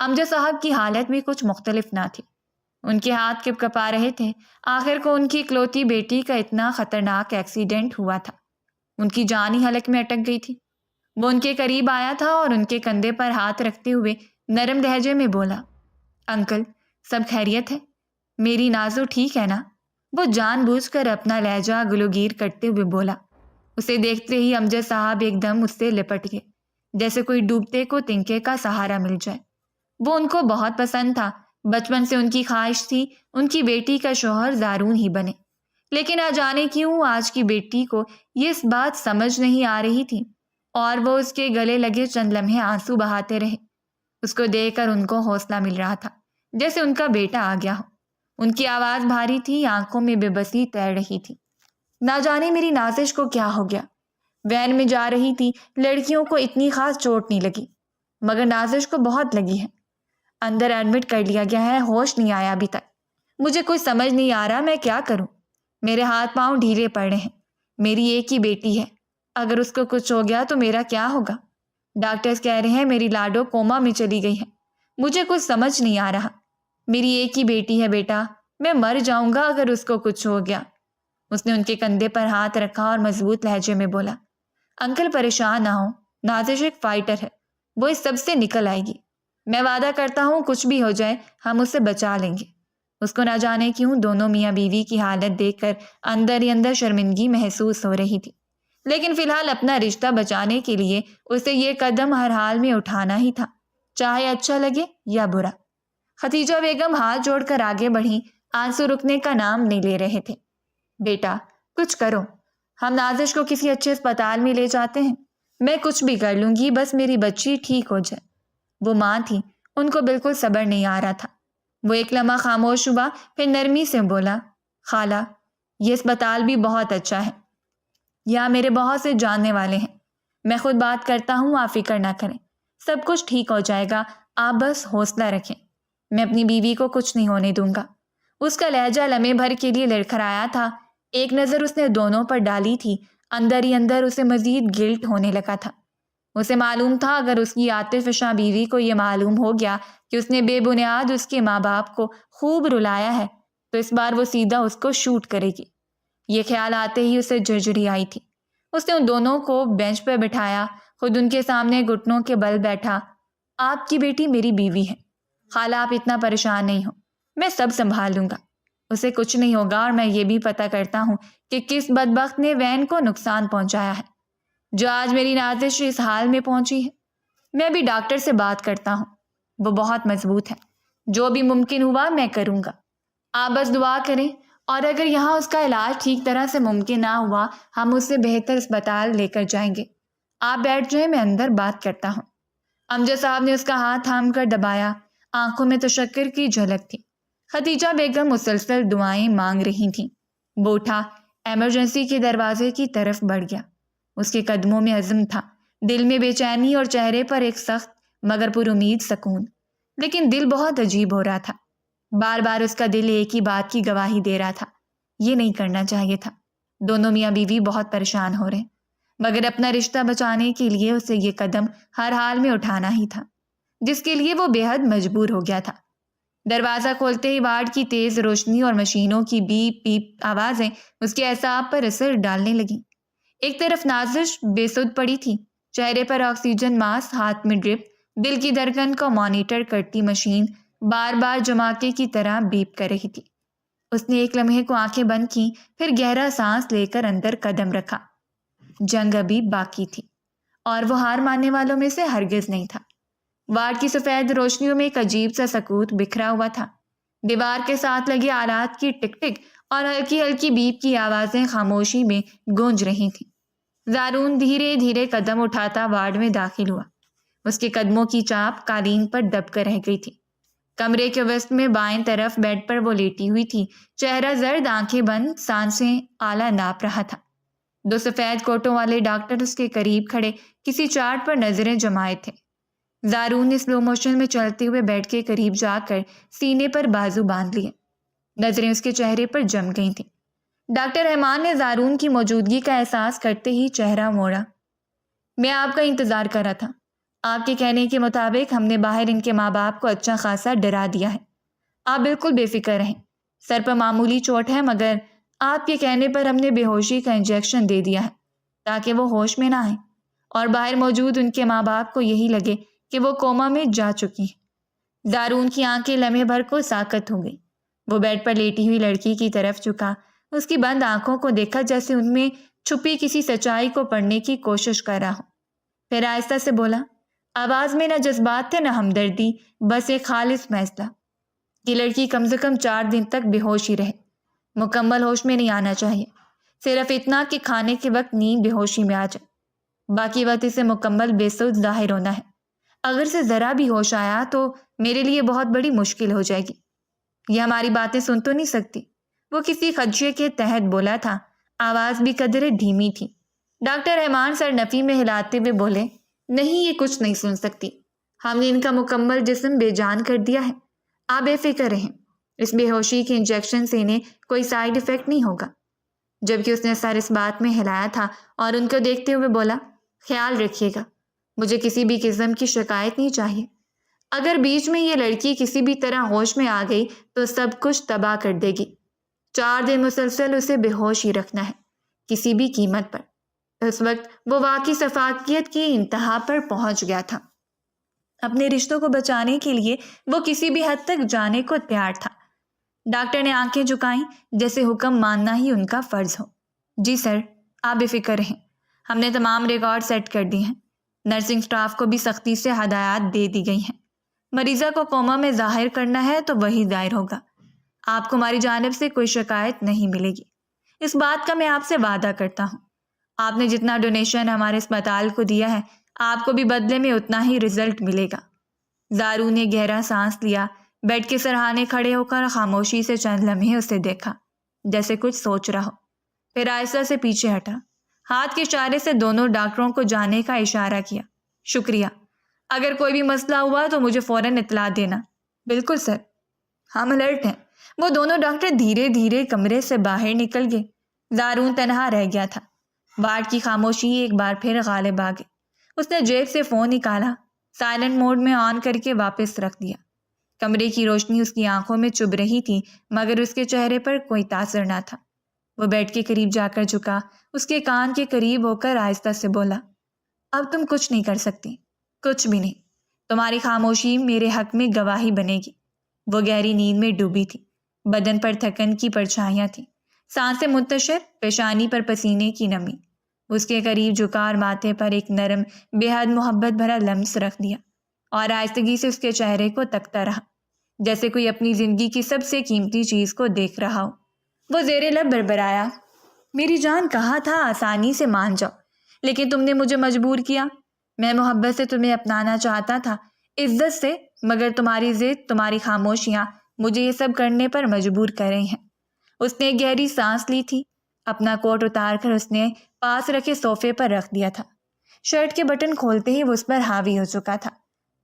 امجد صاحب کی حالت بھی کچھ مختلف نہ تھی، ان کے ہاتھ کپکپا رہے تھے۔ آخر کو ان کی اکلوتی بیٹی کا اتنا خطرناک ایکسیڈنٹ ہوا تھا، ان کی جان ہی حلق میں اٹک گئی تھی۔ وہ ان کے قریب آیا تھا اور ان کے کندھے پر ہاتھ رکھتے ہوئے نرم لہجے میں بولا، انکل سب خیریت ہے؟ میری نازو ٹھیک ہے نا؟ وہ جان بوجھ کر اپنا لہجہ گلوگیر کرتے ہوئے بولا۔ اسے دیکھتے ہی امجد صاحب ایک دم اس سے لپٹ گئے، جیسے کوئی ڈوبتے کو تنکے کا سہارا مل جائے۔ وہ ان کو بہت پسند تھا، بچپن سے ان کی خواہش تھی ان کی بیٹی کا شوہر زارون ہی بنے، لیکن نہ جانے کیوں آج کی بیٹی کو یہ اس بات سمجھ نہیں آ رہی تھی، اور وہ اس کے گلے لگے چند لمحے آنسو بہاتے رہے۔ اس کو دیکھ کر ان کو حوصلہ مل رہا تھا، جیسے ان کا بیٹا آ گیا ہو۔ ان کی آواز بھاری تھی، آنکھوں میں بے بسی تیر رہی تھی۔ نہ جانے میری نازش کو کیا ہو گیا، وین میں جا رہی تھی، لڑکیوں کو اتنی خاص چوٹ نہیں لگی، مگر نازش کو بہت لگی ہے، اندر ایڈمٹ کر لیا گیا ہے، ہوش نہیں آیا ابھی تک۔ مجھے کچھ سمجھ نہیں آ رہا میں کیا کروں، میرے ہاتھ پاؤں ڈھیلے پڑ رہے ہیں، میری ایک ہی بیٹی ہے، اگر اس کو کچھ ہو گیا تو میرا کیا ہوگا؟ ڈاکٹرز کہہ رہے ہیں میری لاڈو کوما میں چلی گئی ہے، مجھے کچھ سمجھ نہیں آ رہا، میری ایک ہی بیٹی ہے بیٹا، میں مر جاؤں گا اگر اس کو کچھ ہو گیا۔ اس نے ان کے کندھے پر ہاتھ رکھا اور مضبوط لہجے میں بولا، انکل پریشان نہ ہو، نازش ایک فائٹر ہے، وہ اس سب سے نکل آئے گی، میں وعدہ کرتا ہوں کچھ بھی ہو جائے ہم اسے بچا لیں گے۔ اس کو نہ جانے کیوں دونوں میاں بیوی کی حالت دیکھ کر اندر ہی اندر شرمندگی محسوس ہو رہی تھی، لیکن فی الحال اپنا رشتہ بچانے کے لیے اسے یہ قدم ہر حال میں اٹھانا ہی تھا، چاہے اچھا لگے یا برا۔ ختیجہ بیگم ہاتھ جوڑ کر آگے بڑھی، آنسو رکنے کا نام نہیں لے رہے تھے۔ بیٹا کچھ کرو، ہم نازش کو کسی اچھے اسپتال میں لے جاتے ہیں، میں کچھ بھی کر لوں گی، بس میری بچی ٹھیک ہو جائے۔ وہ ماں تھی، ان کو بالکل صبر نہیں آ رہا تھا۔ وہ ایک لمحہ خاموش ہوا، پھر نرمی سے بولا، خالہ یہ اسپتال بھی بہت اچھا ہے، یہاں میرے بہت سے جاننے والے ہیں، میں خود بات کرتا ہوں، آپ فکر نہ کریں، سب کچھ ٹھیک ہو جائے گا، آپ بس حوصلہ رکھیں، میں اپنی بیوی کو کچھ نہیں ہونے دوں گا۔ اس کا لہجہ لمحے بھر کے لیے لڑکھڑایا تھا، ایک نظر اس نے دونوں پر ڈالی تھی، اندر ہی اندر اسے مزید گلٹ ہونے لگا تھا۔ اسے معلوم تھا اگر اس کی عاطف فشاں بیوی کو یہ معلوم ہو گیا کہ اس نے بے بنیاد اس کے ماں باپ کو خوب رلایا ہے تو اس بار وہ سیدھا اس کو شوٹ کرے گی۔ یہ خیال آتے ہی اسے جھرجھری آئی تھی۔ اس نے ان دونوں کو بینچ پر بٹھایا، خود ان کے سامنے گھٹنوں کے بل بیٹھا۔ آپ کی بیٹی میری بیوی ہے، خالہ آپ اتنا پریشان نہیں ہو، میں سب سنبھال لوں گا، اسے کچھ نہیں ہوگا، اور میں یہ بھی پتہ کرتا ہوں کہ کس بدبخت نے وین کو نقصان پہنچایا ہے جو آج میری نازش اس حال میں پہنچی ہے۔ میں ابھی ڈاکٹر سے بات کرتا ہوں، وہ بہت مضبوط ہے، جو بھی ممکن ہوا میں کروں گا، آپ بس دعا کریں، اور اگر یہاں اس کا علاج ٹھیک طرح سے ممکن نہ ہوا ہم اسے بہتر اسپتال لے کر جائیں گے، آپ بیٹھ جائیں، میں اندر بات کرتا ہوں۔ امجد صاحب نے اس کا ہاتھ تھام کر دبایا، آنکھوں میں تشکر کی جھلک تھی۔ ختیجہ بیگم مسلسل دعائیں مانگ رہی تھیں۔ وہ اٹھا، ایمرجنسی کے دروازے کی طرف بڑھ گیا۔ اس کے قدموں میں عزم تھا، دل میں بے چینی اور چہرے پر ایک سخت مگر پر امید سکون، لیکن دل بہت عجیب ہو رہا تھا۔ بار بار اس کا دل ایک ہی بات کی گواہی دے رہا تھا، یہ نہیں کرنا چاہیے تھا، دونوں میاں بیوی بہت پریشان ہو رہے، مگر اپنا رشتہ بچانے کے لیے اسے یہ قدم ہر حال میں اٹھانا ہی تھا، جس کے لیے وہ بے حد مجبور ہو گیا تھا۔ دروازہ کھولتے ہی وارڈ کی تیز روشنی اور مشینوں کی بیپ بیپ آوازیں اس کے اعصاب پر اثر ڈالنے لگیں۔ ایک طرف نازش بے سدھ پڑی تھی، چہرے پر آکسیجن ماسک، ہاتھ میں ڈرپ، دل کی دھڑکن کو مانیٹر کرتی مشین بار بار جماکے کی طرح بیپ کر رہی تھی۔ اس نے ایک لمحے کو آنکھیں بند کی، پھر گہرا سانس لے کر اندر قدم رکھا۔ جنگ ابھی باقی تھی، اور وہ ہار ماننے والوں میں سے ہرگز نہیں تھا۔ وارڈ کی سفید روشنیوں میں ایک عجیب سا سکوت بکھرا ہوا تھا، دیوار کے ساتھ لگے آلات کی ٹک ٹک اور ہلکی ہلکی بیپ کی آوازیں خاموشی میں گونج رہی تھیں۔ زارون دھیرے دھیرے قدم اٹھاتا وارڈ میں داخل ہوا، اس کے قدموں کی چاپ قالین پر دب کر رہ گئی تھی۔ کمرے کے وسط میں بائیں طرف بیڈ پر وہ لیٹی ہوئی تھی، چہرہ زرد، آنکھیں بند، سانسیں آلہ ناپ رہا تھا۔ دو سفید کوٹوں والے ڈاکٹر اس کے قریب کھڑے کسی چارٹ پر نظریں جمائے تھے۔ زارون نے سلو موشن میں چلتے ہوئے بیڈ کے قریب جا کر سینے پر بازو باندھ لیے۔ نظریں اس کے چہرے پر جم گئی تھیں۔ ڈاکٹر رحمان نے زارون کی موجودگی کا احساس کرتے ہی چہرہ موڑا۔ میں آپ کا انتظار کر رہا تھا۔ آپ کے کہنے کے مطابق ہم نے باہر ان کے ماں باپ کو اچھا خاصا ڈرا دیا ہے۔ آپ بالکل بے فکر رہیں، سر پر معمولی چوٹ ہے، مگر آپ کے کہنے پر ہم نے بے ہوشی کا انجیکشن دے دیا ہے تاکہ وہ ہوش میں نہ آئیں اور باہر موجود ان کے ماں باپ کو یہی لگے کہ وہ کوما میں جا چکی ہیں۔ زارون کی آنکھیں لمحے بھر کو ساکت ہو گئی۔ وہ بیڈ پر لیٹی ہوئی لڑکی کی طرف جھکا، اس کی بند آنکھوں کو دیکھا جیسے ان میں چھپی کسی سچائی کو پڑھنے کی کوشش کر رہا ہو۔ پھر آہستہ سے بولا، آواز میں نہ جذبات تھے نہ ہمدردی، بس ایک خالص فیصلہ۔ یہ لڑکی کم سے کم 4 دن تک بے ہوش ہی رہے، مکمل ہوش میں نہیں آنا چاہیے، صرف اتنا کہ کھانے کے وقت نیند بے ہوشی میں آ جائے، باقی وقت اسے مکمل بے سود ظاہر ہونا ہے۔ اگر سے ذرا بھی ہوش آیا تو میرے لیے بہت بڑی مشکل ہو جائے گی۔ یہ ہماری باتیں سن تو نہیں سکتی، وہ کسی خدشے کے تحت بولا تھا، آواز بھی قدرے دھیمی تھی۔ ڈاکٹر رحمان سر نفی میں ہلاتے ہوئے بولے، نہیں، یہ کچھ نہیں سن سکتی، ہم نے ان کا مکمل جسم بے جان کر دیا ہے، آپ بے فکر رہیں، اس بے ہوشی کے انجیکشن سے انہیں کوئی سائیڈ ایفیکٹ نہیں ہوگا۔ جبکہ اس نے سر اس بات میں ہلایا تھا اور ان کو دیکھتے ہوئے بولا، خیال رکھیے گا، مجھے کسی بھی قسم کی شکایت نہیں چاہیے۔ اگر بیچ میں یہ لڑکی کسی بھی طرح ہوش میں آ گئی تو سب کچھ تباہ کر دے گی۔ 4 دن مسلسل اسے بے ہوش ہی رکھنا ہے، کسی بھی قیمت پر۔ اس وقت وہ واقعی سفاکیت کی انتہا پر پہنچ گیا تھا۔ اپنے رشتوں کو بچانے کے لیے وہ کسی بھی حد تک جانے کو تیار تھا۔ ڈاکٹر نے آنکھیں جھکائیں جیسے حکم ماننا ہی ان کا فرض ہو۔ جی سر، آپ بے فکر رہیں، ہم نے تمام ریکارڈ سیٹ کر دی ہیں، نرسنگ سٹاف کو بھی سختی سے ہدایات دے دی گئی ہیں۔ مریضہ کو کوما میں ظاہر کرنا ہے تو وہی ظاہر ہوگا، آپ کو ہماری جانب سے کوئی شکایت نہیں ملے گی، اس بات کا میں آپ سے وعدہ کرتا ہوں۔ آپ نے جتنا ڈونیشن ہمارے اسپتال کو دیا ہے، آپ کو بھی بدلے میں اتنا ہی رزلٹ ملے گا۔ زارون نے گہرا سانس لیا، بیڈ کے سرہانے کھڑے ہو کر خاموشی سے چند لمحے اسے دیکھا، جیسے کچھ سوچ رہا ہو، پھر آہستہ سے پیچھے ہٹا، ہاتھ کے اشارے سے دونوں ڈاکٹروں کو جانے کا اشارہ کیا۔ شکریہ، اگر کوئی بھی مسئلہ ہوا تو مجھے فوراً اطلاع دینا۔ بالکل سر، ہم الرٹ ہیں۔ وہ دونوں ڈاکٹر دھیرے دھیرے کمرے سے باہر نکل گئے۔ زارون تنہا رہ گیا تھا۔ وارڈ کی خاموشی ایک بار پھر غالب آ گئی۔ اس نے جیب سے فون نکالا، سائلنٹ موڈ میں آن کر کے واپس رکھ دیا۔ کمرے کی روشنی اس کی آنکھوں میں چبھ رہی تھی، مگر اس کے چہرے پر کوئی تاثر نہ تھا۔ وہ بیڈ کے قریب جا کر جھکا، اس کے کان کے قریب ہو کر آہستہ سے بولا، اب تم کچھ نہیں کر سکتی، کچھ بھی نہیں، تمہاری خاموشی میرے حق میں گواہی بنے گی۔ وہ گہری نیند میں ڈوبی تھی، بدن پر تھکن کی پرچھائیاں تھیں، سانسیں منتشر، پیشانی پر پسینے کی نمی۔ اس کے قریب جھکا اور ماتھے پر ایک نرم، بے حد محبت بھرا لمس رکھ دیا اور آہستگی سے اس کے چہرے کو تکتا رہا، جیسے کوئی اپنی زندگی کی سب سے قیمتی چیز کو دیکھ رہا ہو۔ وہ زیر لب بربرایا، میری جان، کہا تھا آسانی سے مان جاؤ، لیکن تم نے مجھے مجبور کیا۔ میں محبت سے تمہیں اپنانا چاہتا تھا، عزت سے، مگر تمہاری ضد، تمہاری خاموشیاں مجھے یہ سب کرنے پر مجبور کر رہی ہیں۔ اس نے ایک گہری سانس لی تھی، اپنا کوٹ اتار کر اس نے پاس رکھے صوفے پر رکھ دیا تھا۔ شرٹ کے بٹن کھولتے ہی وہ اس پر حاوی ہو چکا تھا،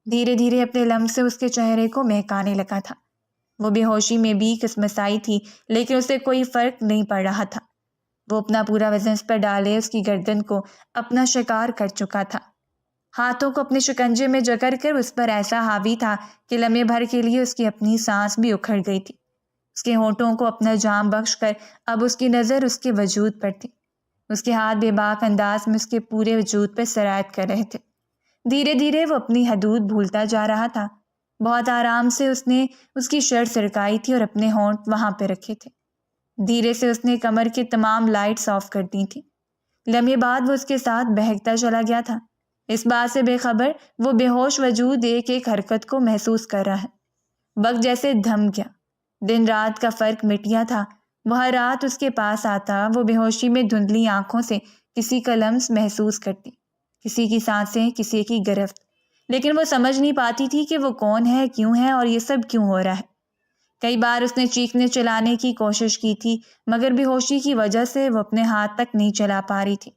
دھیرے دھیرے اپنے لمس سے اس کے چہرے کو مہکانے لگا تھا۔ وہ بے ہوشی میں بھی کسمسائی تھی، لیکن اسے کوئی فرق نہیں پڑ رہا تھا۔ وہ اپنا پورا وزن اس پر ڈالے اس کی گردن کو اپنا شکار کر چکا تھا، ہاتھوں کو اپنے شکنجے میں جکڑ کر اس پر ایسا حاوی تھا کہ لمحے بھر کے لیے اس کی اپنی سانس بھی اکھڑ گئی تھی۔ اس کے ہونٹوں کو اپنا جام بخش کر اب اس کی نظر اس کے وجود پر تھی۔ اس کے ہاتھ بے باک انداز میں اس کے پورے وجود پر سرایت کر رہے تھے۔ دھیرے دھیرے وہ اپنی حدود بھولتا جا رہا تھا۔ بہت آرام سے اس نے اس کی شرٹ سرکائی تھی اور اپنے ہونٹ وہاں پہ رکھے تھے۔ دھیرے سے اس نے کمر کی تمام لائٹس آف کر دی تھیں۔ لمحے بعد وہ اس کے ساتھ بہکتا چلا گیا تھا، اس بات سے بے خبر وہ بے ہوش وجود ایک ایک حرکت کو محسوس کر رہا ہے۔ وقت جیسے تھم گیا، دن رات کا فرق مٹ گیا تھا۔ وہ ہر رات اس کے پاس آتا، وہ بے ہوشی میں دھندلی آنکھوں سے کسی کا لمس محسوس کرتی، کسی کی سانسیں، کسی کی گرفت، لیکن وہ سمجھ نہیں پاتی تھی کہ وہ کون ہے، کیوں ہے اور یہ سب کیوں ہو رہا ہے۔ کئی بار اس نے چیخنے چلانے کی کوشش کی تھی، مگر بے ہوشی کی وجہ سے وہ اپنے ہاتھ تک نہیں چلا پا رہی تھی۔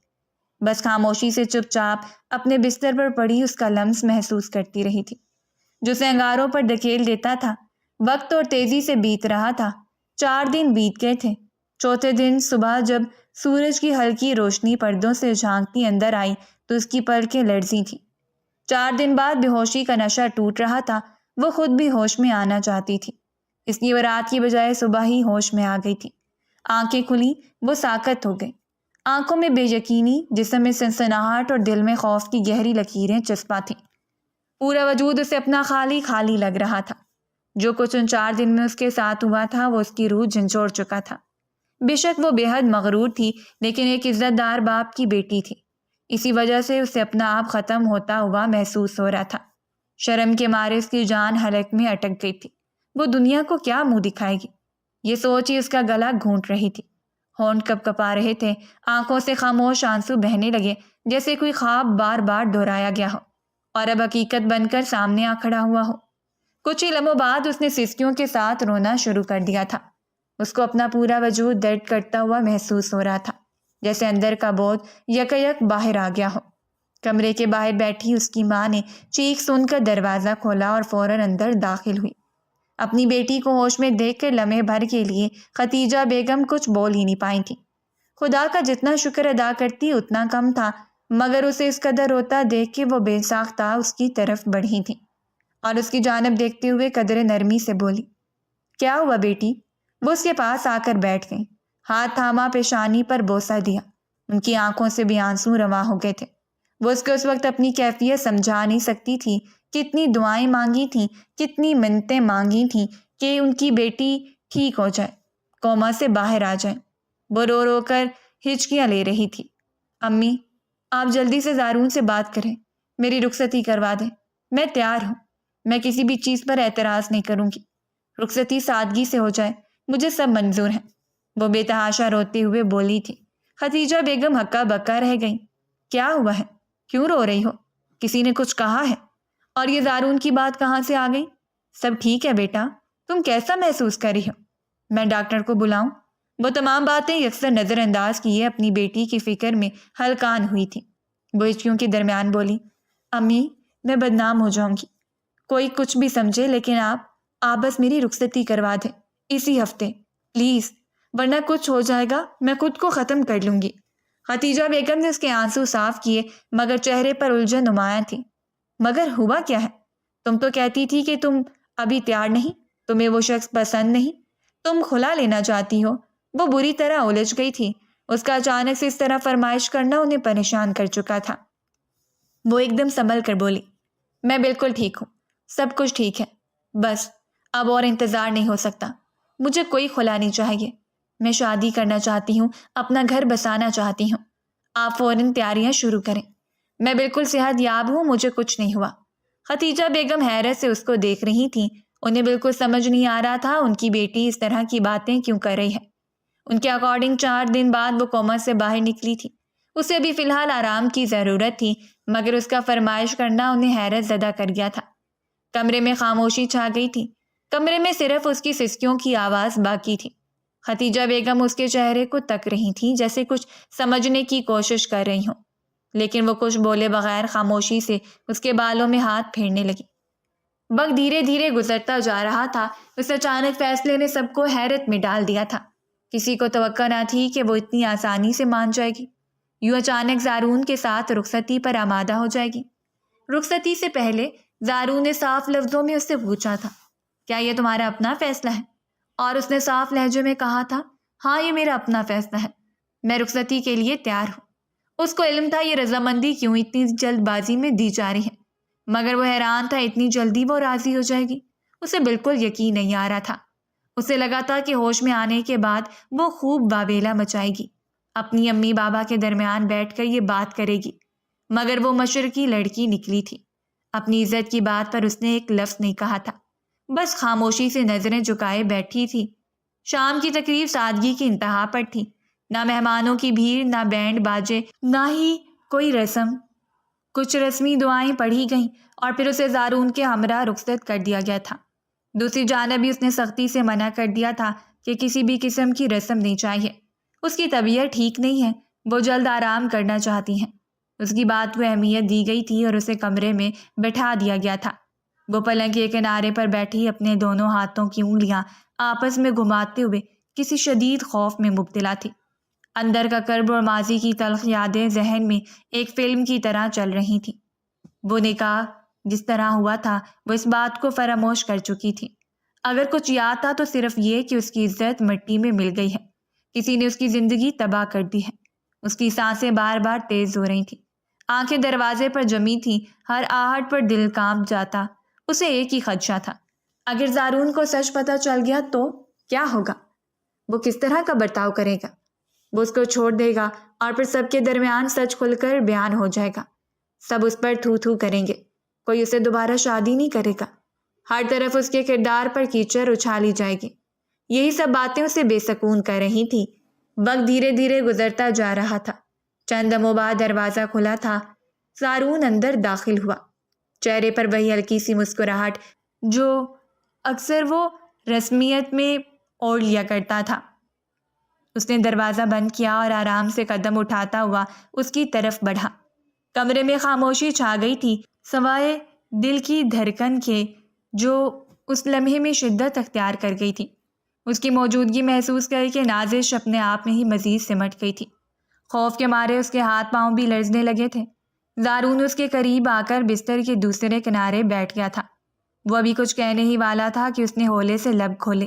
بس خاموشی سے چپ چاپ اپنے بستر پر پڑی اس کا لمس محسوس کرتی رہی تھی، جو اسے انگاروں پر دھکیل دیتا تھا۔ وقت اور تیزی سے بیت رہا تھا۔ 4 دن بیت گئے تھے۔ چوتھے دن صبح جب سورج کی ہلکی روشنی پردوں سے جھانکتی اندر آئی تو اس کی پلکیں لرزی تھیں۔ 4 دن بعد بے ہوشی کا نشہ ٹوٹ رہا تھا۔ وہ خود بھی ہوش میں آنا چاہتی تھی، اس لیے وہ رات کی بجائے صبح ہی ہوش میں آ گئی تھی۔ آنکھیں کھلی، وہ ساکت ہو گئی۔ آنکھوں میں بے یقینی، جسم میں سنسناہٹ اور دل میں خوف کی گہری لکیریں چسپاں تھیں۔ پورا وجود اسے اپنا خالی خالی لگ رہا تھا۔ جو کچھ ان 4 دن میں اس کے ساتھ ہوا تھا وہ اس کی روح جھنجھوڑ چکا تھا۔ بے شک وہ بے حد مغرور تھی، لیکن ایک عزت دار باپ کی بیٹی تھی۔ اسی وجہ سے اسے اپنا آپ ختم ہوتا ہوا محسوس ہو رہا تھا۔ شرم کے مارے اس کی جان حلق میں اٹک گئی تھی۔ وہ دنیا کو کیا منہ دکھائے گی؟ یہ سوچ ہی اس کا گلا گھونٹ رہی تھی۔ ہونٹ کپ کپا رہے تھے، آنکھوں سے خاموش آنسو بہنے لگے، جیسے کوئی خواب بار بار دہرایا گیا ہو اور اب حقیقت بن کر سامنے آ کھڑا ہوا ہو۔ کچھ ہی لمحوں بعد اس نے سسکیوں کے ساتھ رونا شروع کر دیا تھا۔ اس کو اپنا پورا وجود درد کرتا ہوا محسوس ہو رہا تھا، جیسے اندر کا بوجھ یکایک باہر آ گیا ہو۔ کمرے کے باہر بیٹھی اس کی ماں نے چیخ سن کر دروازہ کھولا اور فوراً اندر داخل ہوئی۔ اپنی بیٹی کو ہوش میں دیکھ کر لمحے بھر کے لیے ختیجہ بیگم کچھ بول ہی نہیں پائی تھی۔ خدا کا جتنا شکر ادا کرتی اتنا کم تھا، مگر اسے اس قدر روتا دیکھ کے وہ بے ساختہ اس کی طرف بڑھی تھی اور اس کی جانب دیکھتے ہوئے قدر نرمی سے بولی، کیا ہوا بیٹی؟ وہ اس کے پاس آ کر بیٹھ گئی، ہاتھ تھاما، پیشانی پر بوسہ دیا۔ ان کی آنکھوں سے بھی آنسو رواں ہو گئے تھے۔ وہ اس کو اس وقت اپنی کیفیت سمجھا نہیں سکتی تھی۔ کتنی دعائیں مانگی تھیں، کتنی منتیں مانگی تھیں کہ ان کی بیٹی ٹھیک ہو جائے، کوما سے باہر آ جائے۔ وہ رو رو کر ہچکیاں لے رہی تھی۔ امی، آپ جلدی سے زارون سے بات کریں، میری رخصتی کروا دیں، میں تیار ہوں، میں کسی بھی چیز پر اعتراض نہیں کروں گی، رخصتی سادگی سے ہو جائے، مجھے سب منظور ہیں۔ وہ بے تحاشا روتے ہوئے بولی تھی۔ ختیجہ بیگم ہکا بکا رہ گئیں۔ کیا ہوا ہے؟ کیوں رو رہی ہو؟ کسی نے کچھ کہا ہے؟ اور یہ زارون کی بات کہاں سے آ گئی؟ سب ٹھیک ہے بیٹا، تم کیسا محسوس کر رہی ہو؟ میں ڈاکٹر کو بلاؤں؟ وہ تمام باتیں یکسر نظر انداز کیے اپنی بیٹی کی فکر میں ہلکان ہوئی تھی۔ وہ ہچکیوں کے درمیان بولی، امی، میں بدنام ہو جاؤں گی، کوئی کچھ بھی سمجھے، لیکن آپ بس میری رخصتی کروا دیں اسی ہفتے پلیز، ورنہ کچھ ہو جائے گا میں خود کو ختم کر لوں گی۔ ختیجہ بیگم نے اس کے آنسو صاف کیے، مگر چہرے پر الجھن نمایاں تھی۔ مگر ہوا کیا ہے؟ تم تو کہتی تھی کہ تم ابھی تیار نہیں، تمہیں وہ شخص پسند نہیں، تم خلا لینا چاہتی ہو۔ وہ بری طرح الجھ گئی تھی۔ اس کا اچانک سے اس طرح فرمائش کرنا انہیں پریشان کر چکا تھا۔ وہ ایک دم سنبھل کر بولی، میں بالکل ٹھیک ہوں، سب کچھ ٹھیک ہے، بس اب اور انتظار نہیں ہو سکتا، مجھے کوئی خلا نہیں چاہیے، میں شادی کرنا چاہتی ہوں، اپنا گھر بسانا چاہتی ہوں، آپ فوراً تیاریاں شروع کریں، میں بالکل صحت یاب ہوں، مجھے کچھ نہیں ہوا۔ ختیجہ بیگم حیرت سے اس کو دیکھ رہی تھیں۔ انہیں بالکل سمجھ نہیں آ رہا تھا ان کی بیٹی اس طرح کی باتیں کیوں کر رہی ہے۔ ان کے اکارڈنگ 4 دن بعد وہ کوما سے باہر نکلی تھی۔ اسے ابھی فی الحال آرام کی ضرورت تھی، مگر اس کا فرمائش کرنا انہیں حیرت زدہ کر گیا تھا۔ کمرے میں خاموشی چھا گئی تھی۔ کمرے میں صرف اس کی سسکیوں کی آواز باقی تھی۔ ختیجہ بیگم اس کے چہرے کو تک رہی تھی، جیسے کچھ سمجھنے کی کوشش کر رہی ہوں، لیکن وہ کچھ بولے بغیر خاموشی سے اس کے بالوں میں ہاتھ پھیرنے لگی۔ وقت دھیرے دھیرے گزرتا جا رہا تھا۔ اس اچانک فیصلے نے سب کو حیرت میں ڈال دیا تھا۔ کسی کو توقع نہ تھی کہ وہ اتنی آسانی سے مان جائے گی، یوں اچانک زارون کے ساتھ رخصتی پر آمادہ ہو جائے گی۔ رخصتی سے پہلے زارون نے صاف لفظوں میں اس سے پوچھا تھا، کیا یہ تمہارا اپنا فیصلہ ہے؟ اور اس نے صاف لہجے میں کہا تھا، ہاں یہ میرا اپنا فیصلہ ہے، میں رخصتی کے لیے تیار ہوں۔ اس کو علم تھا یہ رضامندی کیوں اتنی جلد بازی میں دی جا رہی ہے، مگر وہ حیران تھا اتنی جلدی وہ راضی ہو جائے گی۔ اسے بالکل یقین نہیں آ رہا تھا۔ اسے لگا تھا کہ ہوش میں آنے کے بعد وہ خوب واویلا مچائے گی، اپنی امی بابا کے درمیان بیٹھ کر یہ بات کرے گی، مگر وہ مشرقی لڑکی نکلی تھی۔ اپنی عزت کی بات پر اس نے ایک لفظ نہیں کہا تھا، بس خاموشی سے نظریں جھکائے بیٹھی تھی۔ شام کی تقریب سادگی کی انتہا پر تھی، نہ مہمانوں کی بھیڑ، نہ بینڈ باجے، نہ ہی کوئی رسم۔ کچھ رسمی دعائیں پڑھی گئیں اور پھر اسے زارون کے ہمراہ رخصت کر دیا گیا تھا۔ دوسری جانب بھی اس نے سختی سے منع کر دیا تھا کہ کسی بھی قسم کی رسم نہیں چاہیے، اس کی طبیعت ٹھیک نہیں ہے، وہ جلد آرام کرنا چاہتی ہیں۔ اس کی بات کو اہمیت دی گئی تھی اور اسے کمرے میں بٹھا دیا گیا تھا۔ وہ پلنگ کے کنارے پر بیٹھی اپنے دونوں ہاتھوں کی انگلیاں آپس میں گھماتے ہوئے کسی شدید خوف میں مبتلا تھی۔ اندر کا کرب اور ماضی کی تلخ یادیں ذہن میں ایک فلم کی طرح چل رہی تھیں۔ وہ نکاح جس طرح ہوا تھا وہ اس بات کو فراموش کر چکی تھی۔ اگر کچھ یاد تھا تو صرف یہ کہ اس کی عزت مٹی میں مل گئی ہے، کسی نے اس کی زندگی تباہ کر دی ہے۔ اس کی سانسیں بار بار تیز ہو رہی تھیں، آنکھیں دروازے پر جمی تھیں، ہر آہٹ پر دل کانپ جاتا۔ اسے ایک ہی خدشہ تھا، اگر زارون کو سچ پتہ چل گیا تو کیا ہوگا؟ وہ کس طرح کا برتاؤ کرے گا؟ وہ اس کو چھوڑ دے گا اور پھر سب کے درمیان سچ کھل کر بیان ہو جائے گا۔ سب اس پر تھو تھو کریں گے، کوئی اسے دوبارہ شادی نہیں کرے گا۔ ہر طرف اس کے کردار پر کیچڑ اچھالی جائے گی۔ یہی سب باتیں اسے بے سکون کر رہی تھی۔ وقت دھیرے دھیرے گزرتا جا رہا تھا۔ چند دموں بعد دروازہ کھلا تھا۔ زارون اندر داخل ہوا، چہرے پر وہی ہلکی سی مسکراہٹ جو اکثر وہ رسمیت میں اوڑھ لیا کرتا تھا۔ اس نے دروازہ بند کیا اور آرام سے قدم اٹھاتا ہوا اس کی طرف بڑھا۔ کمرے میں خاموشی چھا گئی تھی، سوائے دل کی دھڑکن کے جو اس لمحے میں شدت اختیار کر گئی تھی۔ اس کی موجودگی محسوس کر کے نازش اپنے آپ میں ہی مزید سمٹ گئی تھی۔ خوف کے مارے اس کے ہاتھ پاؤں بھی لرزنے لگے تھے۔ زارون اس کے قریب آ کر بستر کے دوسرے کنارے بیٹھ گیا تھا۔ وہ ابھی کچھ کہنے ہی والا تھا کہ اس نے ہولے سے لب کھولے۔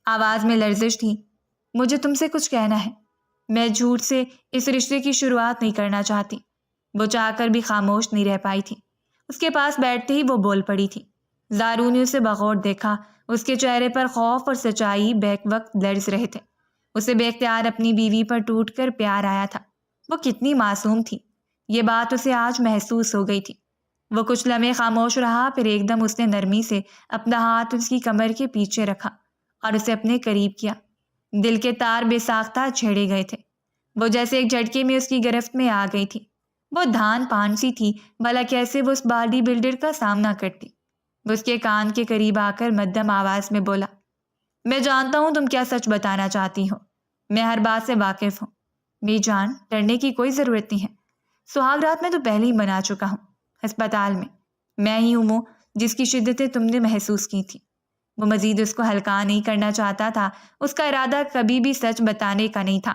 آواز میں لرزش تھی۔ مجھے تم سے کچھ کہنا ہے، میں جھوٹ سے اس رشتے کی شروعات نہیں کرنا چاہتی۔ وہ چاہ کر بھی خاموش نہیں رہ پائی تھی۔ اس کے پاس بیٹھتے ہی وہ بول پڑی تھی۔ زارون نے اسے بغور دیکھا، اس کے چہرے پر خوف اور سچائی بیک وقت لرز رہے تھے۔ اسے بے اختیار اپنی بیوی پر ٹوٹ کر پیار آیا تھا۔ وہ کتنی معصوم تھی، یہ بات اسے آج محسوس ہو گئی تھی۔ وہ کچھ لمحے خاموش رہا، پھر ایک دم اس نے نرمی سے اپنا ہاتھ اس کی کمر کے پیچھے رکھا اور اسے اپنے قریب کیا۔ دل کے تار بے ساختہ چھیڑے گئے تھے۔ وہ جیسے ایک جھٹکے میں اس کی گرفت میں آ گئی تھی۔ وہ دھان پان سی تھی، بھلا کیسے وہ اس باڈی بلڈر کا سامنا کرتی۔ وہ اس کے کان کے قریب آ کر مدھم آواز میں بولا، میں جانتا ہوں تم کیا سچ بتانا چاہتی ہو، میں ہر بات سے واقف ہوں۔ میری جان، ڈرنے کی کوئی ضرورت نہیں ہے۔ سہاگ رات میں تو پہلے ہی منا چکا ہوں، ہسپتال میں ہی ہوں وہ جس کی شدتیں تم نے محسوس کی تھی۔ وہ مزید اس کو ہلکا نہیں کرنا چاہتا تھا۔ اس کا ارادہ کبھی بھی سچ بتانے کا نہیں تھا،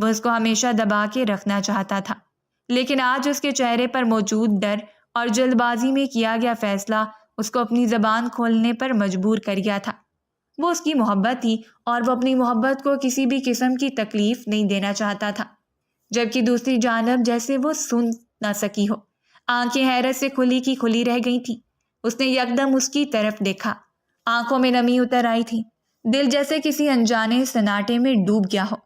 وہ اس کو ہمیشہ دبا کے رکھنا چاہتا تھا۔ لیکن آج اس کے چہرے پر موجود ڈر اور جلد بازی میں کیا گیا فیصلہ اس کو اپنی زبان کھولنے پر مجبور کر گیا تھا۔ وہ اس کی محبت تھی اور وہ اپنی محبت کو کسی بھی قسم کی تکلیف نہیں دینا چاہتا تھا، جبکہ دوسری جانب جیسے وہ سن نہ سکی ہو۔ آنکھیں حیرت سے کھلی کی کھلی رہ گئی تھیں۔ اس نے یکدم اس کی طرف دیکھا، آنکھوں میں نمی اتر آئی تھی، دل جیسے کسی انجانے سناٹے میں ڈوب گیا ہو۔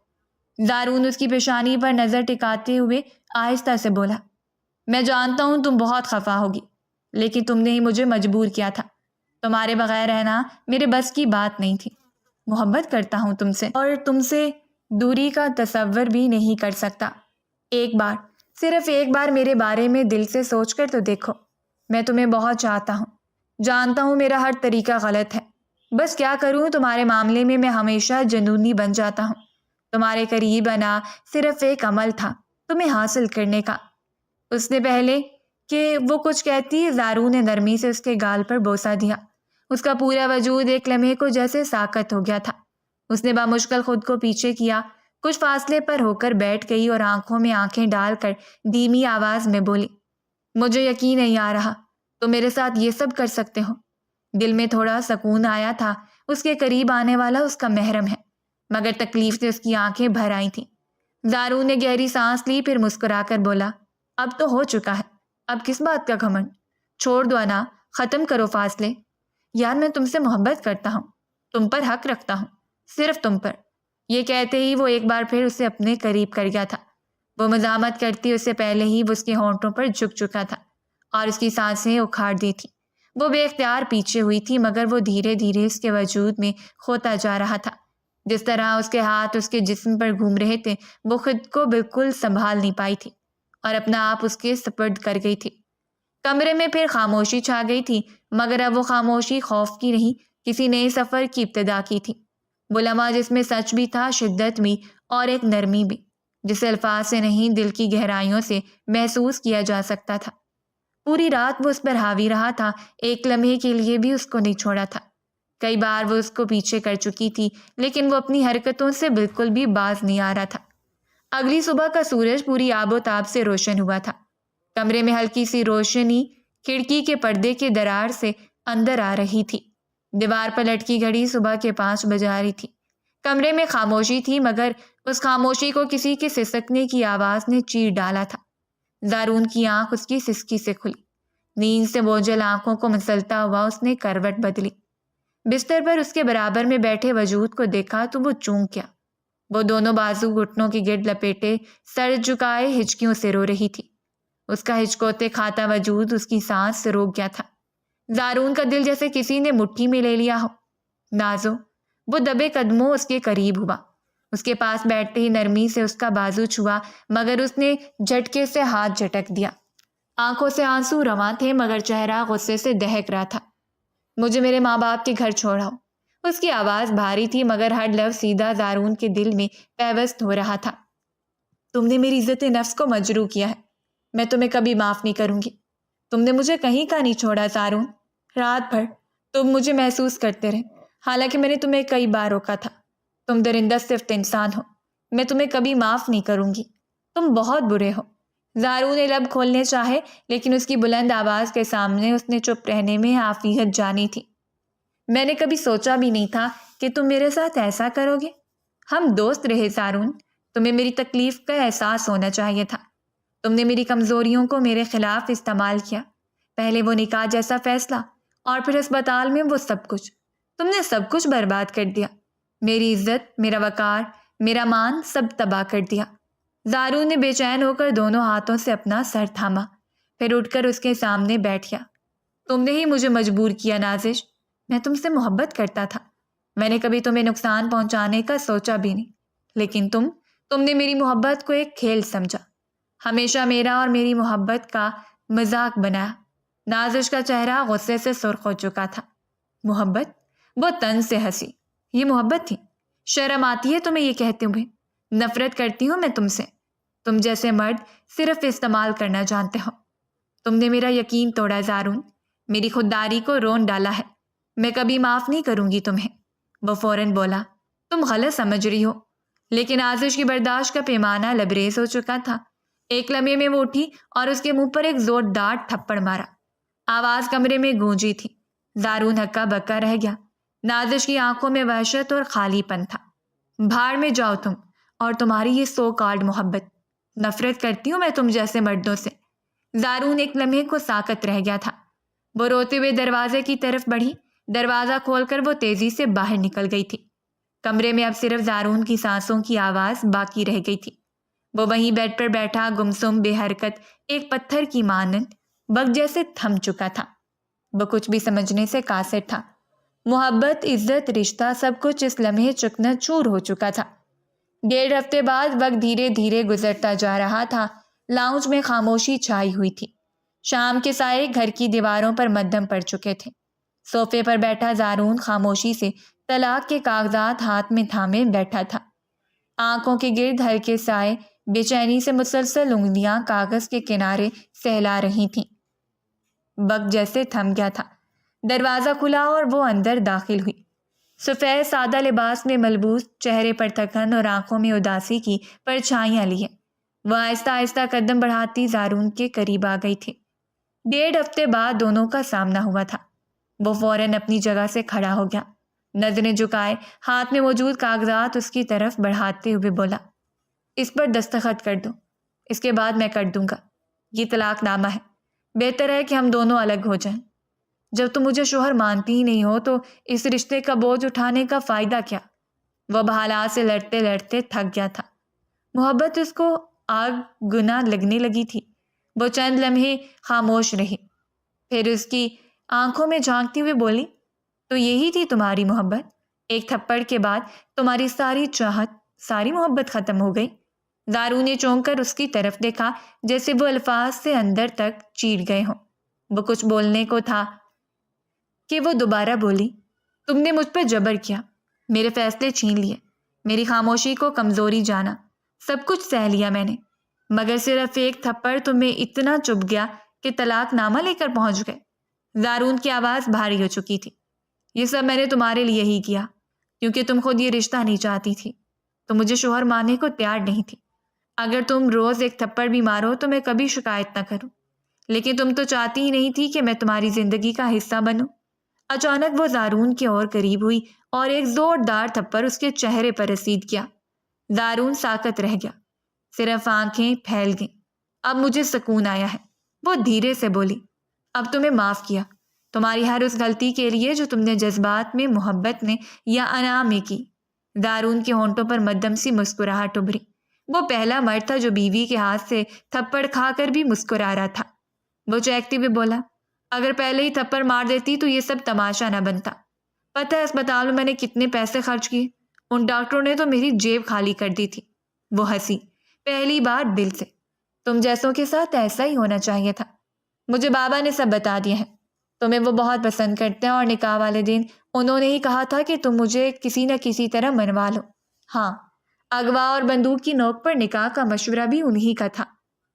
زارون اس کی پیشانی پر نظر ٹکاتے ہوئے آہستہ سے بولا، میں جانتا ہوں تم بہت خفا ہوگی، لیکن تم نے ہی مجھے مجبور کیا تھا۔ تمہارے بغیر رہنا میرے بس کی بات نہیں تھی۔ محبت کرتا ہوں تم سے اور تم سے دوری کا تصور بھی نہیں کر سکتا۔ ایک بار، صرف ایک بار میرے بارے میں دل سے سوچ کر تو دیکھو۔ میں تمہیں بہت چاہتا ہوں، جانتا ہوں میرا ہر طریقہ غلط ہے، بس کیا کروں، تمہارے معاملے میں میں ہمیشہ جنونی بن جاتا ہوں۔ تمہارے قریب آنا صرف ایک عمل تھا تمہیں حاصل کرنے کا۔ اس نے پہلے کہ وہ کچھ کہتی، زارون نے نرمی سے اس کے گال پر بوسہ دیا۔ اس کا پورا وجود ایک لمحے کو جیسے ساکت ہو گیا تھا۔ اس نے بامشکل خود کو پیچھے کیا، کچھ فاصلے پر ہو کر بیٹھ گئی اور آنکھوں میں آنکھیں ڈال کر دھیمی آواز میں بولی، مجھے یقین نہیں آ رہا تم میرے ساتھ یہ سب کر سکتے ہو۔ دل میں تھوڑا سکون آیا تھا، اس کے قریب آنے والا اس کا محرم ہے، مگر تکلیف سے اس کی آنکھیں بھر آئی تھیں۔ زارون نے گہری سانس لی، پھر مسکرا کر بولا، اب تو ہو چکا ہے، اب کس بات کا گھمنڈ؟ چھوڑ دو انا، ختم کرو فاصلے۔ یار میں تم سے محبت کرتا ہوں، تم پر حق رکھتا ہوں، صرف تم پر۔ یہ کہتے ہی وہ ایک بار پھر اسے اپنے قریب کر گیا تھا۔ وہ مزاحمت کرتی اس سے پہلے ہی وہ اس کے ہونٹوں پر جھک چکا تھا اور اس کی سانسیں اکھاڑ دی تھی۔ وہ بے اختیار پیچھے ہوئی تھی، مگر وہ دھیرے دھیرے اس کے وجود میں کھوتا جا رہا تھا۔ جس طرح اس کے ہاتھ اس کے جسم پر گھوم رہے تھے، وہ خود کو بالکل سنبھال نہیں پائی تھی اور اپنا آپ اس کے سپرد کر گئی تھی۔ کمرے میں پھر خاموشی چھا گئی تھی، مگر اب وہ خاموشی خوف کی نہیں، کسی نئے سفر کی ابتدا کی تھی۔ وہ لمحہ جس میں سچ بھی تھا، شدت بھی، اور ایک نرمی بھی، جسے الفاظ سے نہیں دل کی گہرائیوں سے محسوس کیا جا سکتا تھا۔ پوری رات وہ اس پر حاوی رہا تھا، ایک لمحے کے لیے بھی اس کو نہیں چھوڑا تھا۔ کئی بار وہ اس کو پیچھے کر چکی تھی، لیکن وہ اپنی حرکتوں سے بالکل بھی باز نہیں آ رہا تھا۔ اگلی صبح کا سورج پوری آب و تاب سے روشن ہوا تھا۔ کمرے میں ہلکی سی روشنی کھڑکی کے پردے کے درار سے اندر آ رہی تھی۔ دیوار پر لٹکی گھڑی صبح کے 5 بجا رہی تھی۔ کمرے میں خاموشی تھی، مگر اس خاموشی کو کسی کے سسکنے کی آواز نے چیر ڈالا تھا۔ زارون کی آنکھ اس کی سسکی سے کھلی۔ نیند سے بوجھل آنکھوں کو مسلتا ہوا اس نے کروٹ بدلی۔ بستر پر اس کے برابر میں بیٹھے وجود کو دیکھا تو وہ چونک گیا۔ وہ دونوں بازو گھٹنوں کی گرد لپیٹے سر جھکائے ہچکیوں سے رو رہی تھی۔ اس کا ہچکوتے کھاتا وجود اس کی سانس سے روک گیا تھا۔ زارون کا دل جیسے کسی نے مٹھی میں لے لیا ہو۔ نازو، وہ دبے قدموں اس کے قریب ہوا۔ اس کے پاس بیٹھتے ہی نرمی سے اس کا بازو چھوا، مگر اس نے جھٹکے سے ہاتھ جھٹک دیا۔ آنکھوں سے آنسو رواں تھے، مگر چہرہ غصے سے دہک رہا تھا۔ مجھے میرے ماں باپ کے گھر چھوڑاؤ۔ اس کی آواز بھاری تھی، مگر ہر لفظ سیدھا زارون کے دل میں پیوست ہو رہا تھا۔ تم نے میری عزت نفس کو مجروح کیا ہے، میں تمہیں کبھی معاف نہیں کروں گی۔ تم نے مجھے کہیں کا نہیں چھوڑا زارون۔ رات بھر تم مجھے محسوس کرتے رہے، حالانکہ میں نے تمہیں کئی بار روکا تھا۔ تم درندہ صرف انسان ہو، میں تمہیں کبھی معاف نہیں کروں گی۔ تم بہت برے ہو۔ زارون نے لب کھولنے چاہے، لیکن اس کی بلند آواز کے سامنے اس نے چپ رہنے میں عافیت جانی تھی۔ میں نے کبھی سوچا بھی نہیں تھا کہ تم میرے ساتھ ایسا کرو گے۔ ہم دوست رہے زارون، تمہیں میری تکلیف کا احساس ہونا چاہیے تھا۔ تم نے میری کمزوریوں کو میرے خلاف استعمال کیا، پہلے وہ نکاح جیسا فیصلہ، اور پھر اسپتال میں وہ سب کچھ۔ تم نے سب کچھ برباد کر دیا، میری عزت، میرا وقار، میرا مان، سب تباہ کر دیا۔ زارون نے بے چین ہو کر دونوں ہاتھوں سے اپنا سر تھاما، پھر اٹھ کر اس کے سامنے بیٹھ گیا۔ تم نے ہی مجھے مجبور کیا نازش، میں تم سے محبت کرتا تھا، میں نے کبھی تمہیں نقصان پہنچانے کا سوچا بھی نہیں، لیکن تم نے میری محبت کو ایک کھیل سمجھا، ہمیشہ میرا اور میری محبت کا مذاق بنایا۔ نازش کا چہرہ غصے سے سرخ ہو چکا تھا۔ محبت؟ وہ طنز سے ہنسی۔ یہ محبت تھی؟ شرم آتی ہے تمہیں یہ کہتے ہوئے؟ نفرت کرتی ہوں میں تم سے۔ تم جیسے مرد صرف استعمال کرنا جانتے ہو۔ تم نے میرا یقین توڑا زارون، میری خودداری کو رون ڈالا ہے۔ میں کبھی معاف نہیں کروں گی تمہیں۔ وہ فوراً بولا، تم غلط سمجھ رہی ہو۔ لیکن آزش کی برداشت کا پیمانہ لبریز ہو چکا تھا۔ ایک لمحے میں وہ اٹھی اور اس کے منہ پر ایک زوردار تھپڑ مارا۔ آواز کمرے میں گونجی تھی۔ زارون ہکا بکا رہ گیا۔ نازش کی آنکھوں میں وحشت اور خالی پن تھا۔ بھاڑ میں جاؤ تم اور تمہاری یہ سو کالڈ محبت۔ نفرت کرتی ہوں میں تم جیسے مردوں سے۔ زارون ایک لمحے کو ساکت رہ گیا تھا۔ وہ روتے ہوئے دروازے کی طرف بڑھی۔ دروازہ کھول کر وہ تیزی سے باہر نکل گئی تھی۔ کمرے میں اب صرف زارون کی سانسوں کی آواز باقی رہ گئی تھی۔ وہ وہیں بیڈ پر بیٹھا گمسم بے حرکت ایک پتھر کی مانند وقت جیسے تھم چکا تھا۔ وہ کچھ بھی سمجھنے سے قاصر تھا۔ محبت، عزت، رشتہ، سب کچھ اس لمحے چکنا چور ہو چکا تھا۔ 1.5 ہفتے بعد وقت دھیرے دھیرے گزرتا جا رہا تھا۔ لاؤنج میں خاموشی چھائی ہوئی تھی۔ شام کے سائے گھر کی دیواروں پر مدھم پڑ چکے تھے۔ صوفے پر بیٹھا زارون خاموشی سے طلاق کے کاغذات ہاتھ میں تھامے بیٹھا تھا۔ آنکھوں کے گرد ہلکے سائے، بے چینی سے مسلسل انگلیاں کاغذ کے کنارے سہلا رہی تھیں۔ وقت جیسے تھم گیا تھا۔ دروازہ کھلا اور وہ اندر داخل ہوئی۔ سفید سادہ لباس میں ملبوس، چہرے پر تھکن اور آنکھوں میں اداسی کی پرچھائیاں لیے وہ آہستہ آہستہ قدم بڑھاتی زارون کے قریب آ گئی تھی۔ 1.5 ہفتے بعد دونوں کا سامنا ہوا تھا۔ وہ فوراً اپنی جگہ سے کھڑا ہو گیا، نظریں جھکائے ہاتھ میں موجود کاغذات اس کی طرف بڑھاتے ہوئے بولا، اس پر دستخط کر دو، اس کے بعد میں کر دوں گا۔ یہ طلاق نامہ ہے، بہتر ہے کہ ہم دونوں الگ ہو جائیں۔ جب تم مجھے شوہر مانتی ہی نہیں ہو تو اس رشتے کا بوجھ اٹھانے کا فائدہ کیا؟ وہ بحالات سے لڑتے لڑتے تھک گیا تھا۔ محبت اس کو آگ گنا لگنے لگی تھی۔ وہ چند لمحے خاموش رہی، پھر اس کی آنکھوں میں جھانکتی ہوئے بولی، تو یہی تھی تمہاری محبت؟ ایک تھپڑ کے بعد تمہاری ساری چاہت، ساری محبت ختم ہو گئی؟ زارون نے چونک کر اس کی طرف دیکھا، جیسے وہ الفاظ سے اندر تک چیر گئے ہوں۔ وہ کچھ بولنے کو تھا کہ وہ دوبارہ بولی، تم نے مجھ پر جبر کیا، میرے فیصلے چھین لیے، میری خاموشی کو کمزوری جانا، سب کچھ سہ لیا میں نے، مگر صرف ایک تھپڑ تمہیں اتنا چبھ گیا کہ طلاق نامہ لے کر پہنچ گئے۔ زارون کی آواز بھاری ہو چکی تھی۔ یہ سب میں نے تمہارے لیے ہی کیا، کیونکہ تم خود یہ رشتہ نہیں چاہتی تھی، تو مجھے شوہر ماننے کو تیار نہیں تھی۔ اگر تم روز ایک تھپڑ بھی مارو تو میں کبھی شکایت نہ کروں، لیکن تم تو چاہتی ہی نہیں تھی کہ میں تمہاری زندگی کا حصہ بنوں۔ اچانک وہ زارون کی اور قریب ہوئی اور ایک زوردار تھپڑ اس کے چہرے پر رسید کیا۔ زارون ساکت رہ گیا، صرف آنکھیں پھیل گئیں۔ اب مجھے سکون آیا ہے، وہ دھیرے سے بولی۔ اب تمہیں معاف کیا، تمہاری ہر اس غلطی کے لیے جو تم نے جذبات میں، محبت میں یا انا میں کی۔ زارون کے ہونٹوں پر مدھم سی مسکراہٹ ابھری۔ وہ پہلا مرد تھا جو بیوی کے ہاتھ سے تھپڑ کھا کر بھی مسکرا رہا تھا۔ وہ چہکتے ہوئے بولا، اگر پہلے ہی تھپڑ مار دیتی تو یہ سب تماشا نہ بنتا۔ پتہ ہے اسپتال میں میں نے کتنے پیسے خرچ کیے، ان ڈاکٹروں نے تو میری جیب خالی کر دی تھی۔ وہ ہنسی، پہلی بار دل سے۔ تم جیسوں کے ساتھ ایسا ہی ہونا چاہیے تھا۔ مجھے بابا نے سب بتا دیا ہے، تمہیں وہ بہت پسند کرتے ہیں اور نکاح والے دن انہوں نے ہی کہا تھا کہ تم مجھے کسی نہ کسی طرح منوا لو۔ ہاں، اغوا اور بندوق کی نوک پر نکاح کا مشورہ بھی انہی کا تھا،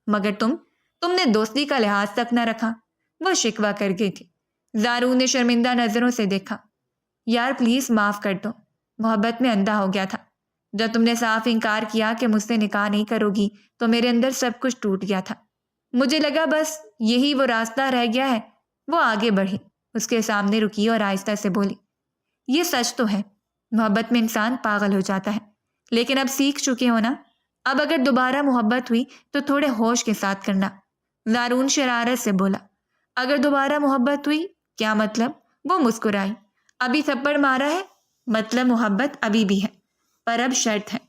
مگر تم نے دوستی کا لحاظ تک نہ رکھا۔ وہ شکوہ کر گئی تھی۔ زارون نے شرمندہ نظروں سے دیکھا۔ یار پلیز معاف کر دو، محبت میں اندھا ہو گیا تھا۔ جب تم نے صاف انکار کیا کہ مجھ سے نکاح نہیں کرو گی تو میرے اندر سب کچھ ٹوٹ گیا تھا۔ مجھے لگا بس یہی وہ راستہ رہ گیا ہے۔ وہ آگے بڑھی، اس کے سامنے رکی اور آہستہ سے بولی، یہ سچ تو ہے، محبت میں انسان پاگل ہو جاتا ہے، لیکن اب سیکھ چکے ہو نا، اب اگر دوبارہ محبت ہوئی تو تھوڑے ہوش کے ساتھ کرنا۔ زارون شرارت سے بولا، اگر دوبارہ محبت ہوئی کیا مطلب؟ وہ مسکرائی، ابھی تھپڑ مارا ہے، مطلب محبت ابھی بھی ہے، پر اب شرط ہے،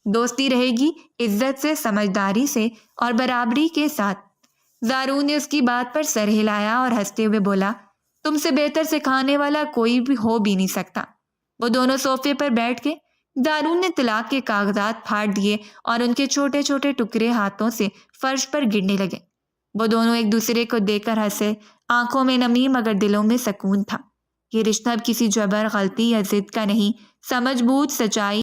دوستی رہے گی عزت سے، سمجھداری سے اور برابری کے ساتھ۔ زارون نے اس کی بات پر سر ہلایا اور ہنستے ہوئے بولا، تم سے بہتر سکھانے والا کوئی بھی ہو بھی نہیں سکتا۔ وہ دونوں صوفے پر بیٹھ کے زارون نے طلاق کے کاغذات پھاڑ دیے اور ان کے چھوٹے چھوٹے ٹکڑے ہاتھوں سے فرش پر گرنے لگے۔ وہ دونوں ایک دوسرے کو دیکھ کر ہنسے، آنکھوں میں نمی مگر دلوں میں سکون تھا۔ یہ رشتہ اب کسی جبر، غلطی یا ضد کا نہیں، سمجھ بوجھ، سچائی